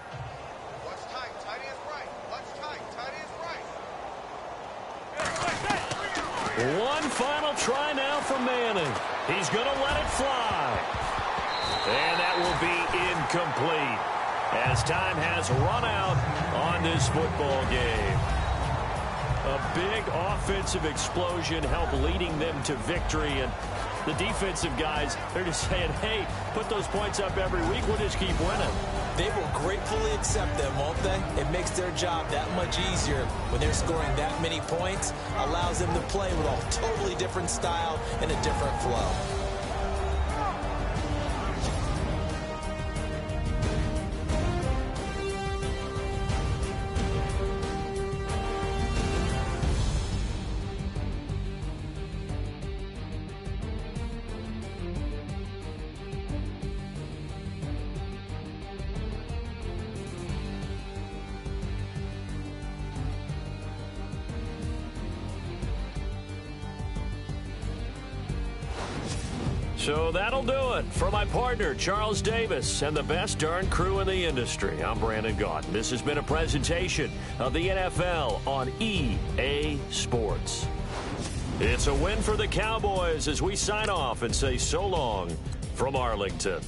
One final try now for Manning. He's going to let it fly. And that will be incomplete as time has run out on this football game. A big offensive explosion helped leading them to victory. And the defensive guys, they're just saying, hey, put those points up every week. We'll just keep winning. They will gratefully accept them, won't they? It makes their job that much easier when they're scoring that many points. Allows them to play with a totally different style and a different flow. So that'll do it for my partner, Charles Davis, and the best darn crew in the industry. I'm Brandon Gaudin. This has been a presentation of the NFL on EA Sports. It's a win for the Cowboys as we sign off and say so long from Arlington.